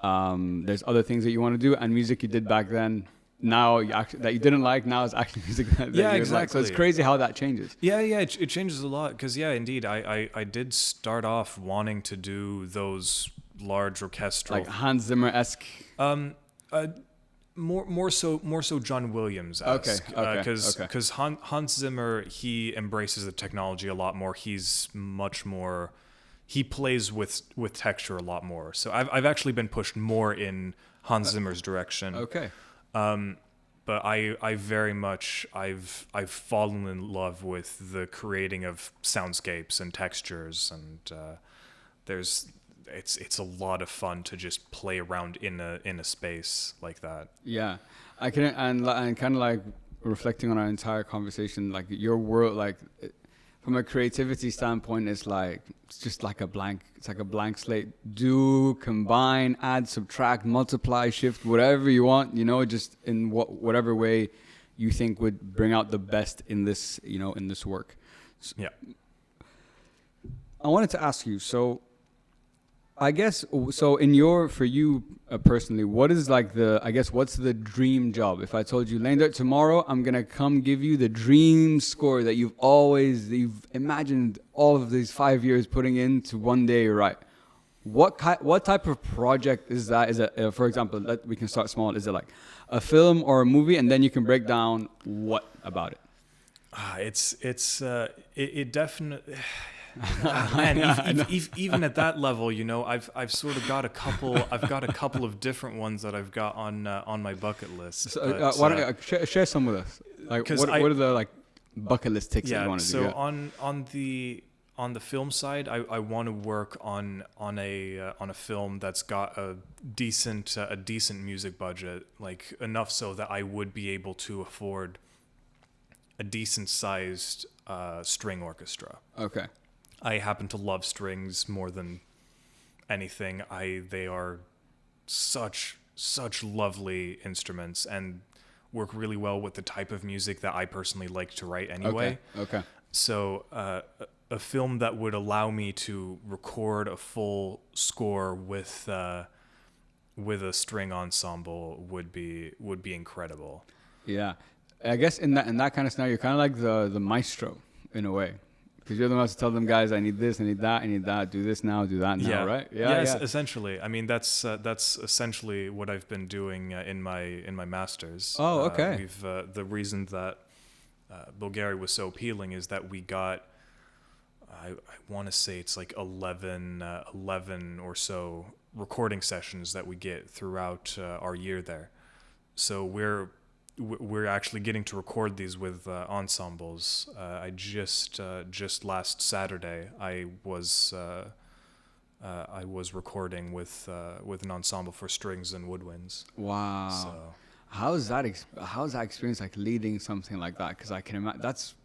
there's other things that you want to do, and music you did back then now that you didn't like now is actually music that you exactly. like. So it's crazy how that changes. Yeah, it changes a lot because indeed, I did start off wanting to do those large orchestral, like Hans Zimmer-esque. More so John Williams-esque. Okay. Because Hans Zimmer, he embraces the technology a lot more. He's much more. He plays with texture a lot more. So I've actually been pushed more in Hans Zimmer's direction. Okay. But I very much I've fallen in love with the creating of soundscapes and textures, and it's a lot of fun to just play around in a space like that. Yeah, I can and kind of like reflecting on our entire conversation, like your world, like from a creativity standpoint, it's just like a blank. It's like a blank slate. Do, combine, add, subtract, multiply, shift, whatever you want. You know, just in whatever way you think would bring out the best in this. You know, in this work. Yeah. I wanted to ask you. So, I guess so. For you personally, what is what's the dream job? If I told you, Leendert, tomorrow I'm gonna come give you the dream score that you've imagined all of these 5 years putting into one day, right? What type of project is that? Is it, for example, we can start small. Is it like a film or a movie, and then you can break down what about it? It definitely. Man, even at that level, you know, I've sort of got a couple. I've got a couple of different ones that I've got on my bucket list. So, why don't you share some with us? Like, what are the like bucket list ticks that you want to do? So on on the film side, I want to work on a film that's got a decent music budget, like enough so that I would be able to afford a decent sized string orchestra. Okay. I happen to love strings more than anything. They are such lovely instruments and work really well with the type of music that I personally like to write anyway. Okay. So a film that would allow me to record a full score with a string ensemble would be incredible. Yeah. I guess in that kind of scenario, you're kind of like the maestro in a way. Because you're the one to tell them, guys, I need this, I need that, do this now, do that now, right? Yes, essentially. I mean, that's essentially what I've been doing in my masters. Oh, okay. We've the reason that Bulgaria was so appealing is that we got, I want to say it's like 11 or so recording sessions that we get throughout our year there. So we're actually getting to record these with ensembles. I just last Saturday I was recording with an ensemble for strings and woodwinds. Wow. So, how's that experience like leading something like that? Because I can imagine that's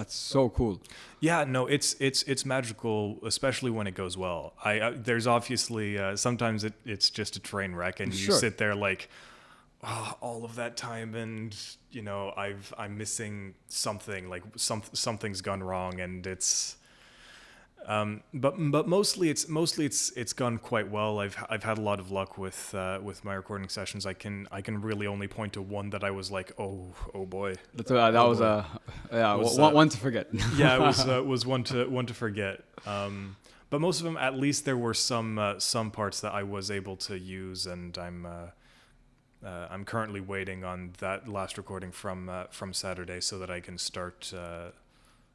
so cool. yeah, no, it's magical, especially when it goes well. There's obviously sometimes it's just a train wreck, and you Sure. sit there like, oh, all of that time, and I'm missing something, like something's gone wrong, and it's but mostly it's gone quite well. I've had a lot of luck with my recording sessions. I can really only point to one that I was like, oh boy. One to forget. Yeah, it was one to forget. But most of them, at least there were some parts that I was able to use, and I'm currently waiting on that last recording from Saturday so that I can start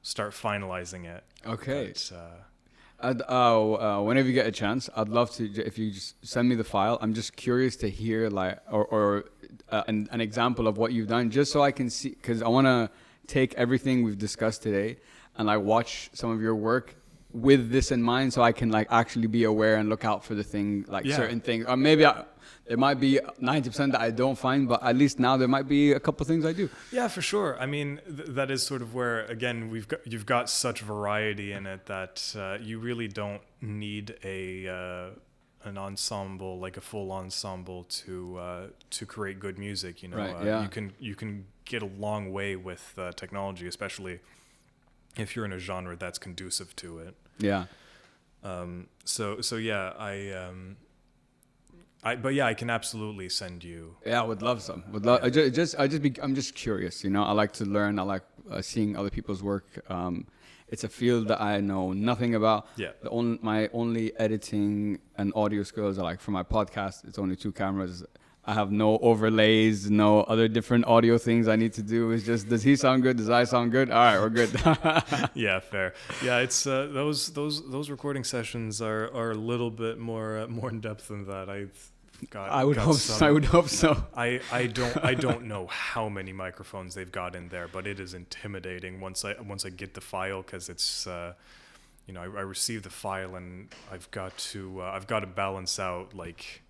finalizing it. Okay. But, whenever you get a chance, I'd love to, if you just send me the file. I'm just curious to hear an example of what you've done, just so I can see, because I want to take everything we've discussed today and like watch some of your work with this in mind, so I can like actually be aware and look out for the thing, like certain things, or maybe there might be 90% that I don't find, but at least now there might be a couple things I do. Yeah, for sure. I mean, that is sort of where, again, you've got such variety in it that you really don't need an ensemble, like a full ensemble, to create good music. Right, yeah. You can get a long way with technology, especially if you're in a genre that's conducive to it. Yeah. So yeah, I can absolutely send you. Yeah, I would love some. I'm just curious. I like to learn. I like seeing other people's work. It's a field that I know nothing about. Yeah. My only editing and audio skills are like for my podcast. It's only 2 cameras. I have no overlays, no other different audio things I need to do. It's just, does he sound good? Does I sound good? All right, we're good. Yeah, fair. Yeah, it's those recording sessions are a little bit more in depth than that. I would hope so. I don't know how many microphones they've got in there, but it is intimidating once I get the file, because it's I receive the file and I've got to balance out like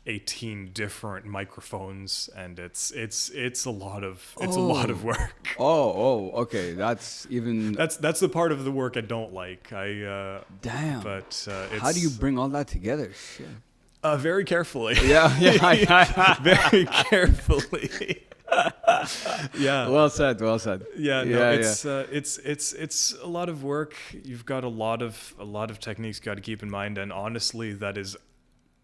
18 different microphones, and it's a lot of work. Okay. That's the part of the work I don't like. Damn. But how do you bring all that together? Shit. Very carefully. Yeah. Very carefully. Yeah. Well said. Yeah. No, it's a lot of work. You've got a lot of techniques you got to keep in mind, and honestly, that is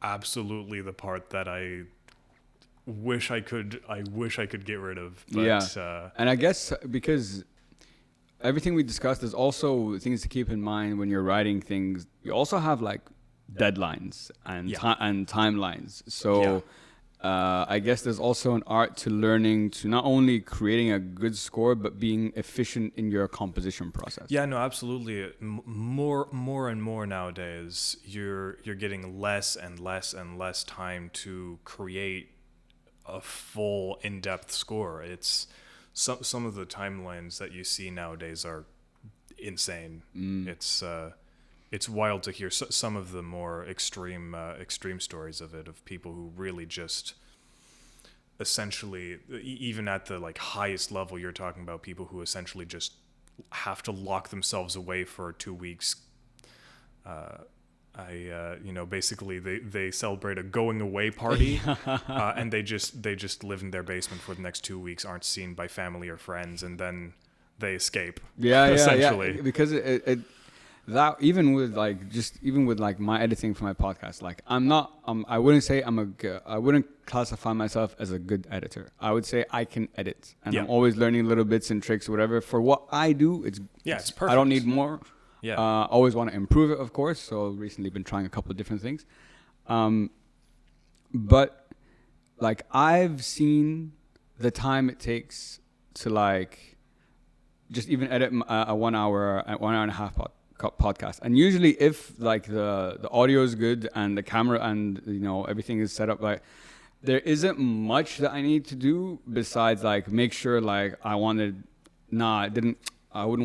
absolutely the part that I wish I could get rid of. But, yeah. And I guess because everything we discussed, there's also things to keep in mind when you're writing things. You also have like deadlines and and timelines. So I guess there's also an art to learning to not only creating a good score, but being efficient in your composition process. Yeah, no, absolutely. More and more nowadays, you're getting less and less and less time to create a full in-depth score. It's some of the timelines that you see nowadays are insane. It's wild to hear some of the more extreme stories of it, of people who really just essentially, even at the like highest level, you're talking about people who essentially just have to lock themselves away for 2 weeks. Basically they celebrate a going away party, and they just live in their basement for the next 2 weeks, aren't seen by family or friends, and then they escape. Essentially. Because it that even with my editing for my podcast, like I wouldn't classify myself as a good editor. I would say I can edit, and I'm always learning little bits and tricks, whatever. For what I do, it's perfect. I don't need more. Yeah. Always want to improve it, of course. So recently been trying a couple of different things. But like I've seen the time it takes to like just even edit a 1 hour and a half podcast. And usually if like the audio is good and the camera and everything is set up, like there isn't much that I need to do besides like make sure like I wouldn't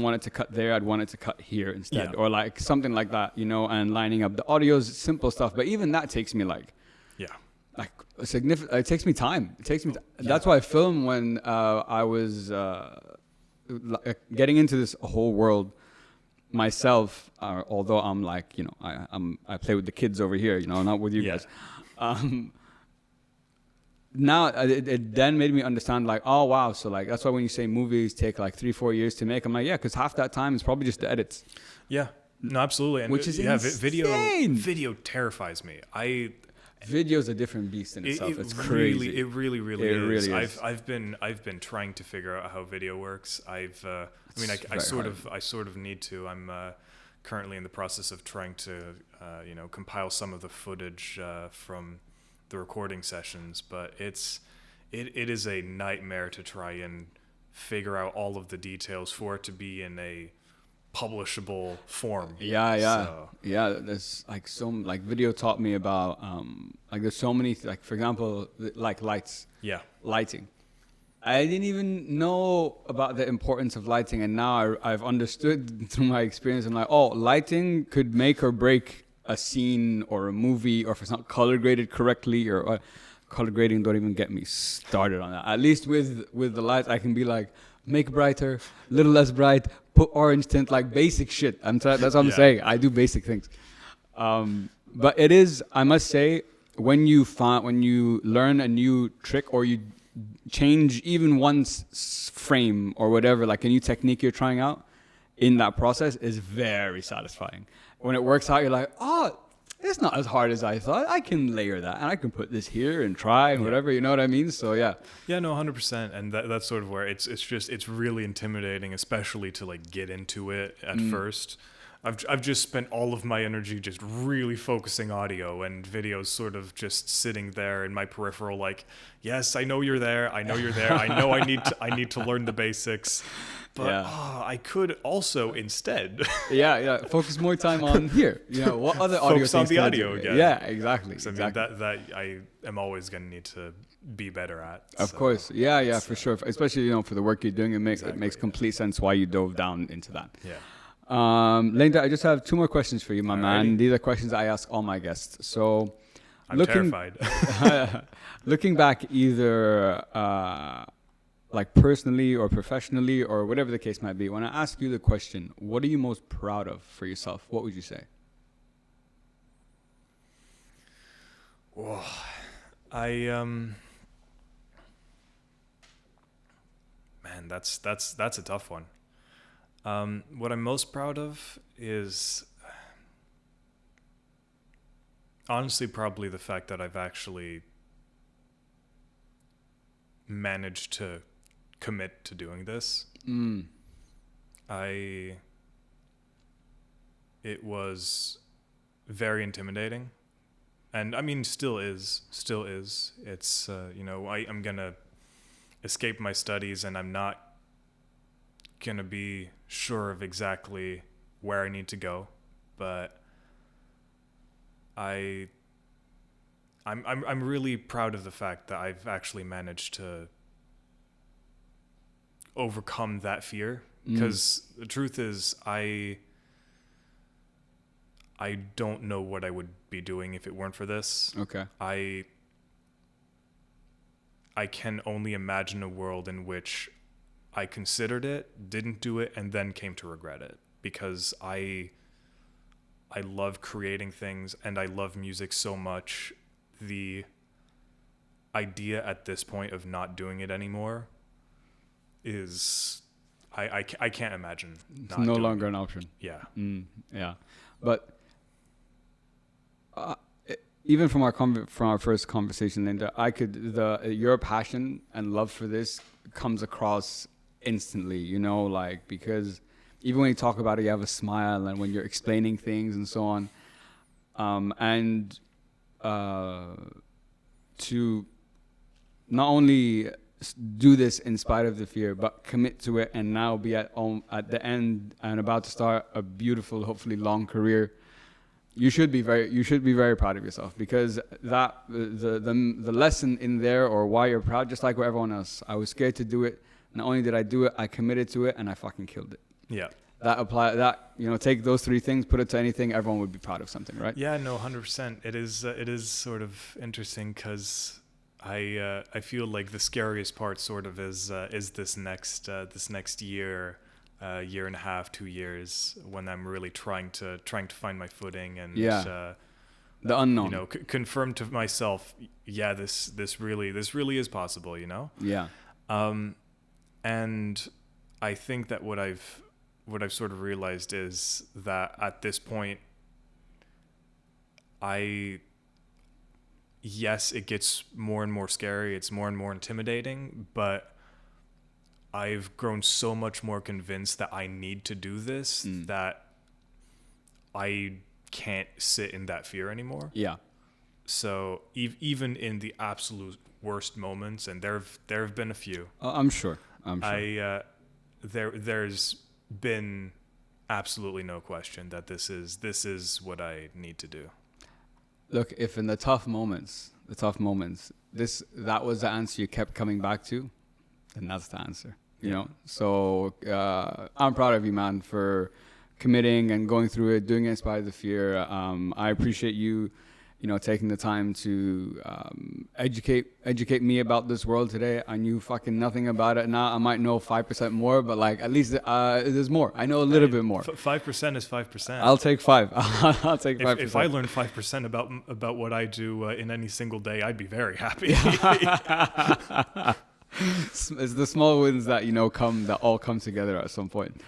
want it to cut there. I'd want it to cut here instead, or like something like that, and lining up the audios, simple stuff. But even that takes me like a significant. It takes me time. That's why I filmed when I was getting into this whole world myself. Although I'm like, I play with the kids over here, not with you guys. Now it then made me understand like, oh wow, so like that's why when you say movies take like 3-4 years to make, I'm like, because half that time is probably just the edits. No, absolutely. And which is insane. Video terrifies me. Video's a different beast in itself. It's crazy. It really is. Really is. I've been trying to figure out how video works. I sort of need to. I'm currently in the process of trying to compile some of the footage from the recording sessions, but it is a nightmare to try and figure out all of the details for it to be in a publishable form. There's like video taught me about like there's so many like, for example, like lighting. I didn't even know about the importance of lighting, and now I've understood through my experience. I'm like, lighting could make or break a scene or a movie, or if it's not color graded correctly, or color grading, don't even get me started on that. At least with the lights, I can be like, make brighter, little less bright, put orange tint, like basic shit. That's what I'm saying. I do basic things. But it is, I must say, when you learn a new trick, or you change even one frame or whatever, like a new technique you're trying out, in that process is very satisfying. When it works out, you're like, it's not as hard as I thought. I can layer that, and I can put this here and try and whatever. You know what I mean? So no, 100%. And that's sort of where it's really intimidating, especially to like get into it at first. I've just spent all of my energy just really focusing audio, and videos sort of just sitting there in my peripheral, like, yes, I know you're there. I know I need to learn the basics. But I could also instead focus more time on here. What other audio focus on the audio again. Yeah, exactly. I mean, that I am always going to need to be better at. Of course. For sure. Especially for the work you're doing, it makes complete sense why you dove down into that. Leendert, I just have 2 more questions for you, my man. These are questions I ask all my guests. So I'm terrified. Looking back, either like personally or professionally or whatever the case might be, when I ask you the question, what are you most proud of for yourself? What would you say? Man, that's a tough one. What I'm most proud of is honestly probably the fact that I've actually managed to commit to doing this. It was very intimidating, and I mean still is. It's I'm gonna escape my studies, and I'm not gonna be sure of exactly where I need to go, but I'm really proud of the fact that I've actually managed to overcome that fear, because the truth is I don't know what I would be doing if it weren't for this. Okay. I can only imagine a world in which I considered it, didn't do it, and then came to regret it, because I love creating things and I love music so much. The idea at this point of not doing it anymore is I can't imagine. It's not no doing longer it. an option. Yeah. Yeah, but even from our first conversation, Linda, your passion and love for this comes across instantly. You know, like, because even when you talk about it, you have a smile, and when you're explaining things and so on, and to not only do this in spite of the fear, but commit to it, and now be at the end and about to start a beautiful, hopefully long career. You should be very proud of yourself, because that the lesson in there, or why you're proud, just like with everyone else. I was scared to do it. Not only did I do it, I committed to it, and I fucking killed it. Yeah. Take those three things, put it to anything, everyone would be proud of something, right? Yeah, no, 100%. It is sort of interesting, because I feel like the scariest part sort of is this next year, year and a half, 2 years, when I'm really trying to find my footing and the unknown. You know, confirm to myself, yeah, this really is possible. You know. Yeah. And I think that what I've sort of realized is that at this point, yes, it gets more and more scary. It's more and more intimidating, but I've grown so much more convinced that I need to do this that I can't sit in that fear anymore. Yeah. So even in the absolute worst moments, and there have been a few. I'm sure. There's been absolutely no question that this is what I need to do. Look, if in the tough moments, that was the answer you kept coming back to, then that's the answer. You know. So I'm proud of you, man, for committing and going through it, doing it in spite of the fear. I appreciate you taking the time to educate me about this world today. I knew fucking nothing about it. Now I might know 5% more, but like at least there's more. I know a little bit more. 5% is 5%. I'll take 5. I'll take 5%. If I learned 5% about what I do in any single day, I'd be very happy. It's the small wins that that all come together at some point.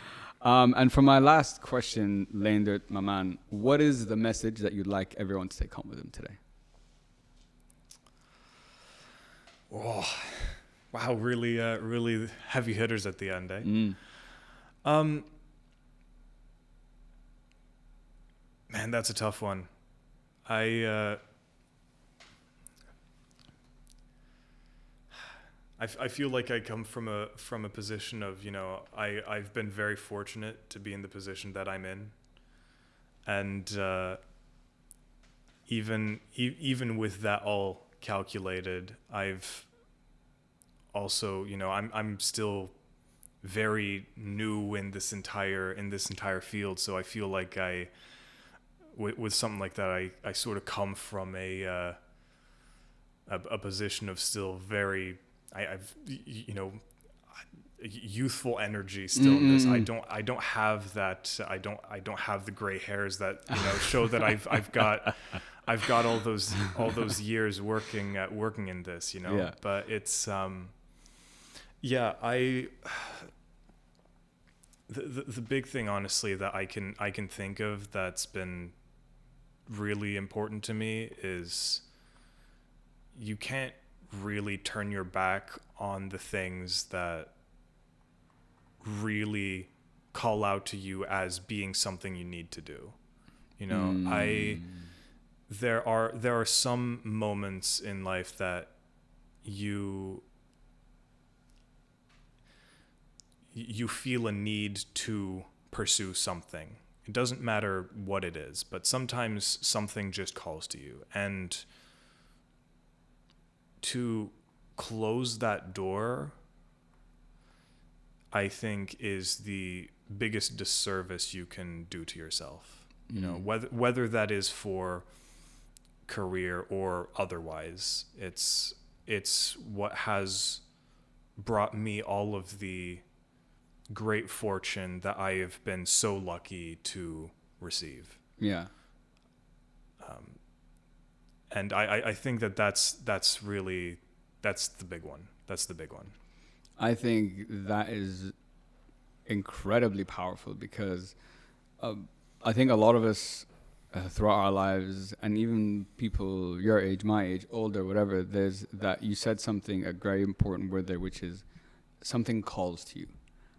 And for my last question, Leendert, my man, what is the message that you'd like everyone to take home with them today? Oh, wow, really heavy hitters at the end, eh? Man, that's a tough one. I feel like I come from a position of, I've been very fortunate to be in the position that I'm in, and even with that all calculated, I've also, I'm still very new in this entire field, so I feel like with something like that, I sort of come from a position of still very. I've youthful energy still in this. I don't have that. I don't have the gray hairs that show that I've got all those years working in this. Yeah. But it's the big thing, honestly, that I can think of that's been really important to me is you can't really turn your back on the things that really call out to you as being something you need to do. There are some moments in life that you feel a need to pursue something. It doesn't matter what it is, but sometimes something just calls to you, and to close that door, I think is the biggest disservice you can do to yourself. You know, whether that is for career or otherwise, it's what has brought me all of the great fortune that I have been so lucky to receive. Yeah. And I think that's the big one. That's the big one. I think that is incredibly powerful because I think a lot of us throughout our lives, and even people your age, my age, older, whatever, there's that you said something, a very important word there, which is something calls to you.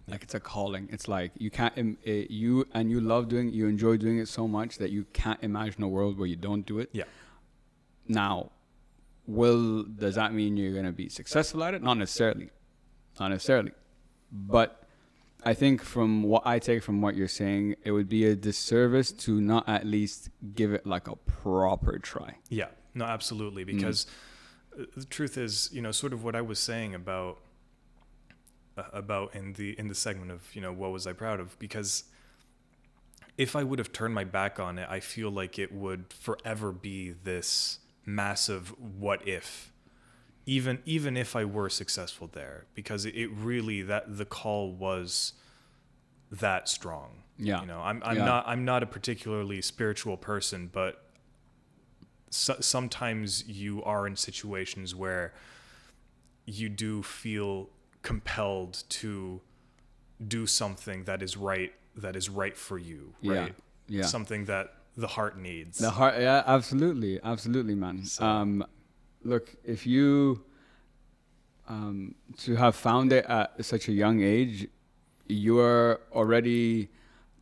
Like it's a calling. It's like you can't, you love doing it, you enjoy doing it so much that you can't imagine a world where you don't do it. Yeah. Now, does that mean you're going to be successful at it? Not necessarily. But I think from what I take from what you're saying, it would be a disservice to not at least give it like a proper try. Yeah, no, absolutely. Because the truth is, you know, sort of what I was saying about in the segment of, you know, what was I proud of? Because if I would have turned my back on it, I feel like it would forever be this massive what if, even if I were successful there, because it really, that the call was that strong. Yeah. You know, I'm not a particularly spiritual person, but sometimes you are in situations where you do feel compelled to do something that is right for you, right? Yeah. Something that the heart needs. The heart, yeah, absolutely, man. So. Look, if you to have found it at such a young age, you are already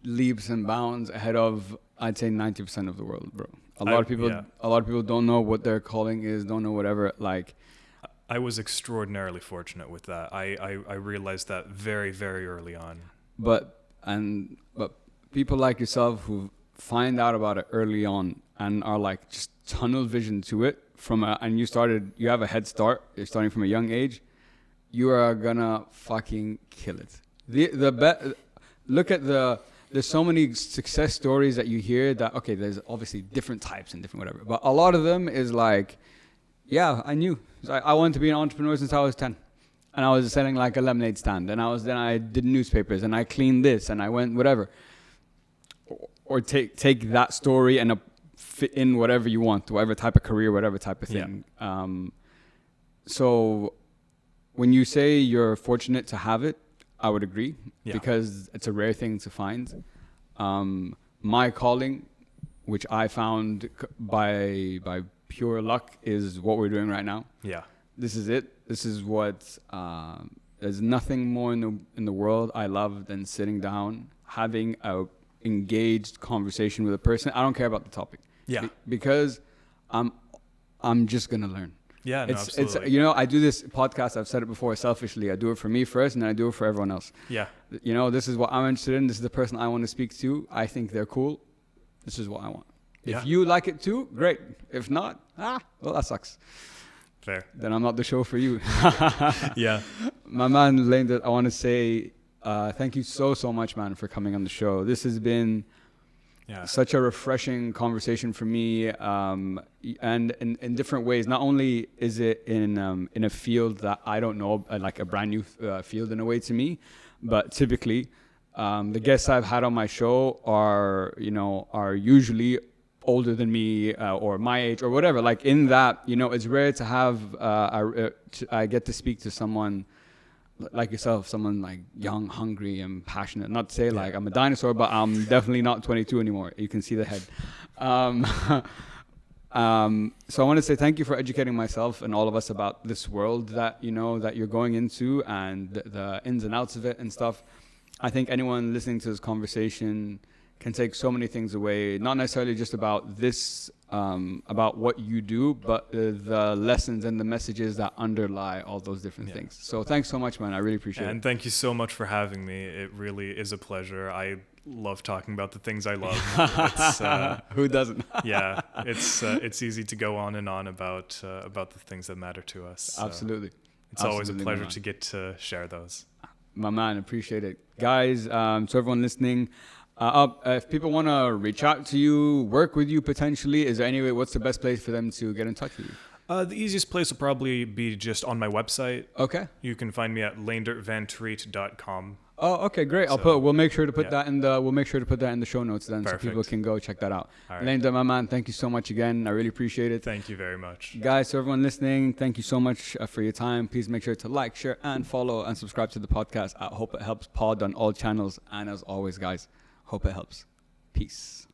leaps and bounds ahead of, I'd say, 90% of the world, bro. A lot of people don't know what their calling is, don't know whatever. Like, I was extraordinarily fortunate with that. I realized that very, very early on. But people like yourself who find out about it early on and are like just tunnel vision to it and you have a head start. You're starting from a young age. You are gonna fucking kill it. Look at there's so many success stories that you hear that, okay, there's obviously different types and different whatever, but a lot of them is like, yeah, I knew. I wanted to be an entrepreneur since I was 10. And I was selling like a lemonade stand. And I did newspapers and I cleaned this and I went whatever. Or take that story and fit in whatever you want, whatever type of career, whatever type of thing. Yeah. So when you say you're fortunate to have it, I would agree, because it's a rare thing to find. My calling, which I found by pure luck, is what we're doing right now. Yeah. This is it. This is what, there's nothing more in the world I love than sitting down, having a engaged conversation with a person. I don't care about the topic. Yeah. Because I'm just going to learn. Yeah, no, absolutely. It's, you know, I do this podcast, I've said it before, selfishly. I do it for me first, and then I do it for everyone else. Yeah. You know, this is what I'm interested in. This is the person I want to speak to. I think they're cool. This is what I want. Yeah. If you like it too, great. If not, well, that sucks. Fair. Then I'm not the show for you. Yeah. My man, Leendert, I want to say thank you so much, man, for coming on the show. This has been such a refreshing conversation for me, and in different ways. Not only is it in a field that I don't know, like a brand new field in a way to me, but typically the guests I've had on my show are usually older than me or my age or whatever. Like in that, it's rare to have I get to speak to someone like yourself, someone like young, hungry, and passionate. Not to say like I'm a dinosaur, but I'm definitely not 22 anymore. You can see the head. So I want to say thank you for educating myself and all of us about this world that that you're going into, and the ins and outs of it and stuff. I think anyone listening to this conversation can take so many things away, not necessarily just about this, about what you do, but the lessons and the messages that underlie all those different things. So thanks so much, man. I really appreciate it. And thank you so much for having me. It really is a pleasure. I love talking about the things I love. It's, who doesn't? Yeah, it's easy to go on and on about the things that matter to us. So absolutely. It's always a pleasure to get to share those. My man, appreciate it. Guys, so everyone listening, if people want to reach out to you, work with you potentially, is there any way, what's the best place for them to get in touch with you? The easiest place will probably be just on my website. Okay. You can find me at leendertvantreat.com. Oh, okay, great. We'll make sure to put that in the show notes then. Perfect. So people can go check that out. All right. Leendert, my man, thank you so much again. I really appreciate it. Thank you very much. Guys, so everyone listening, thank you so much for your time. Please make sure to like, share, and follow and subscribe to the podcast at Hope It Helps Pod on all channels. And as always, guys, hope it helps. Peace.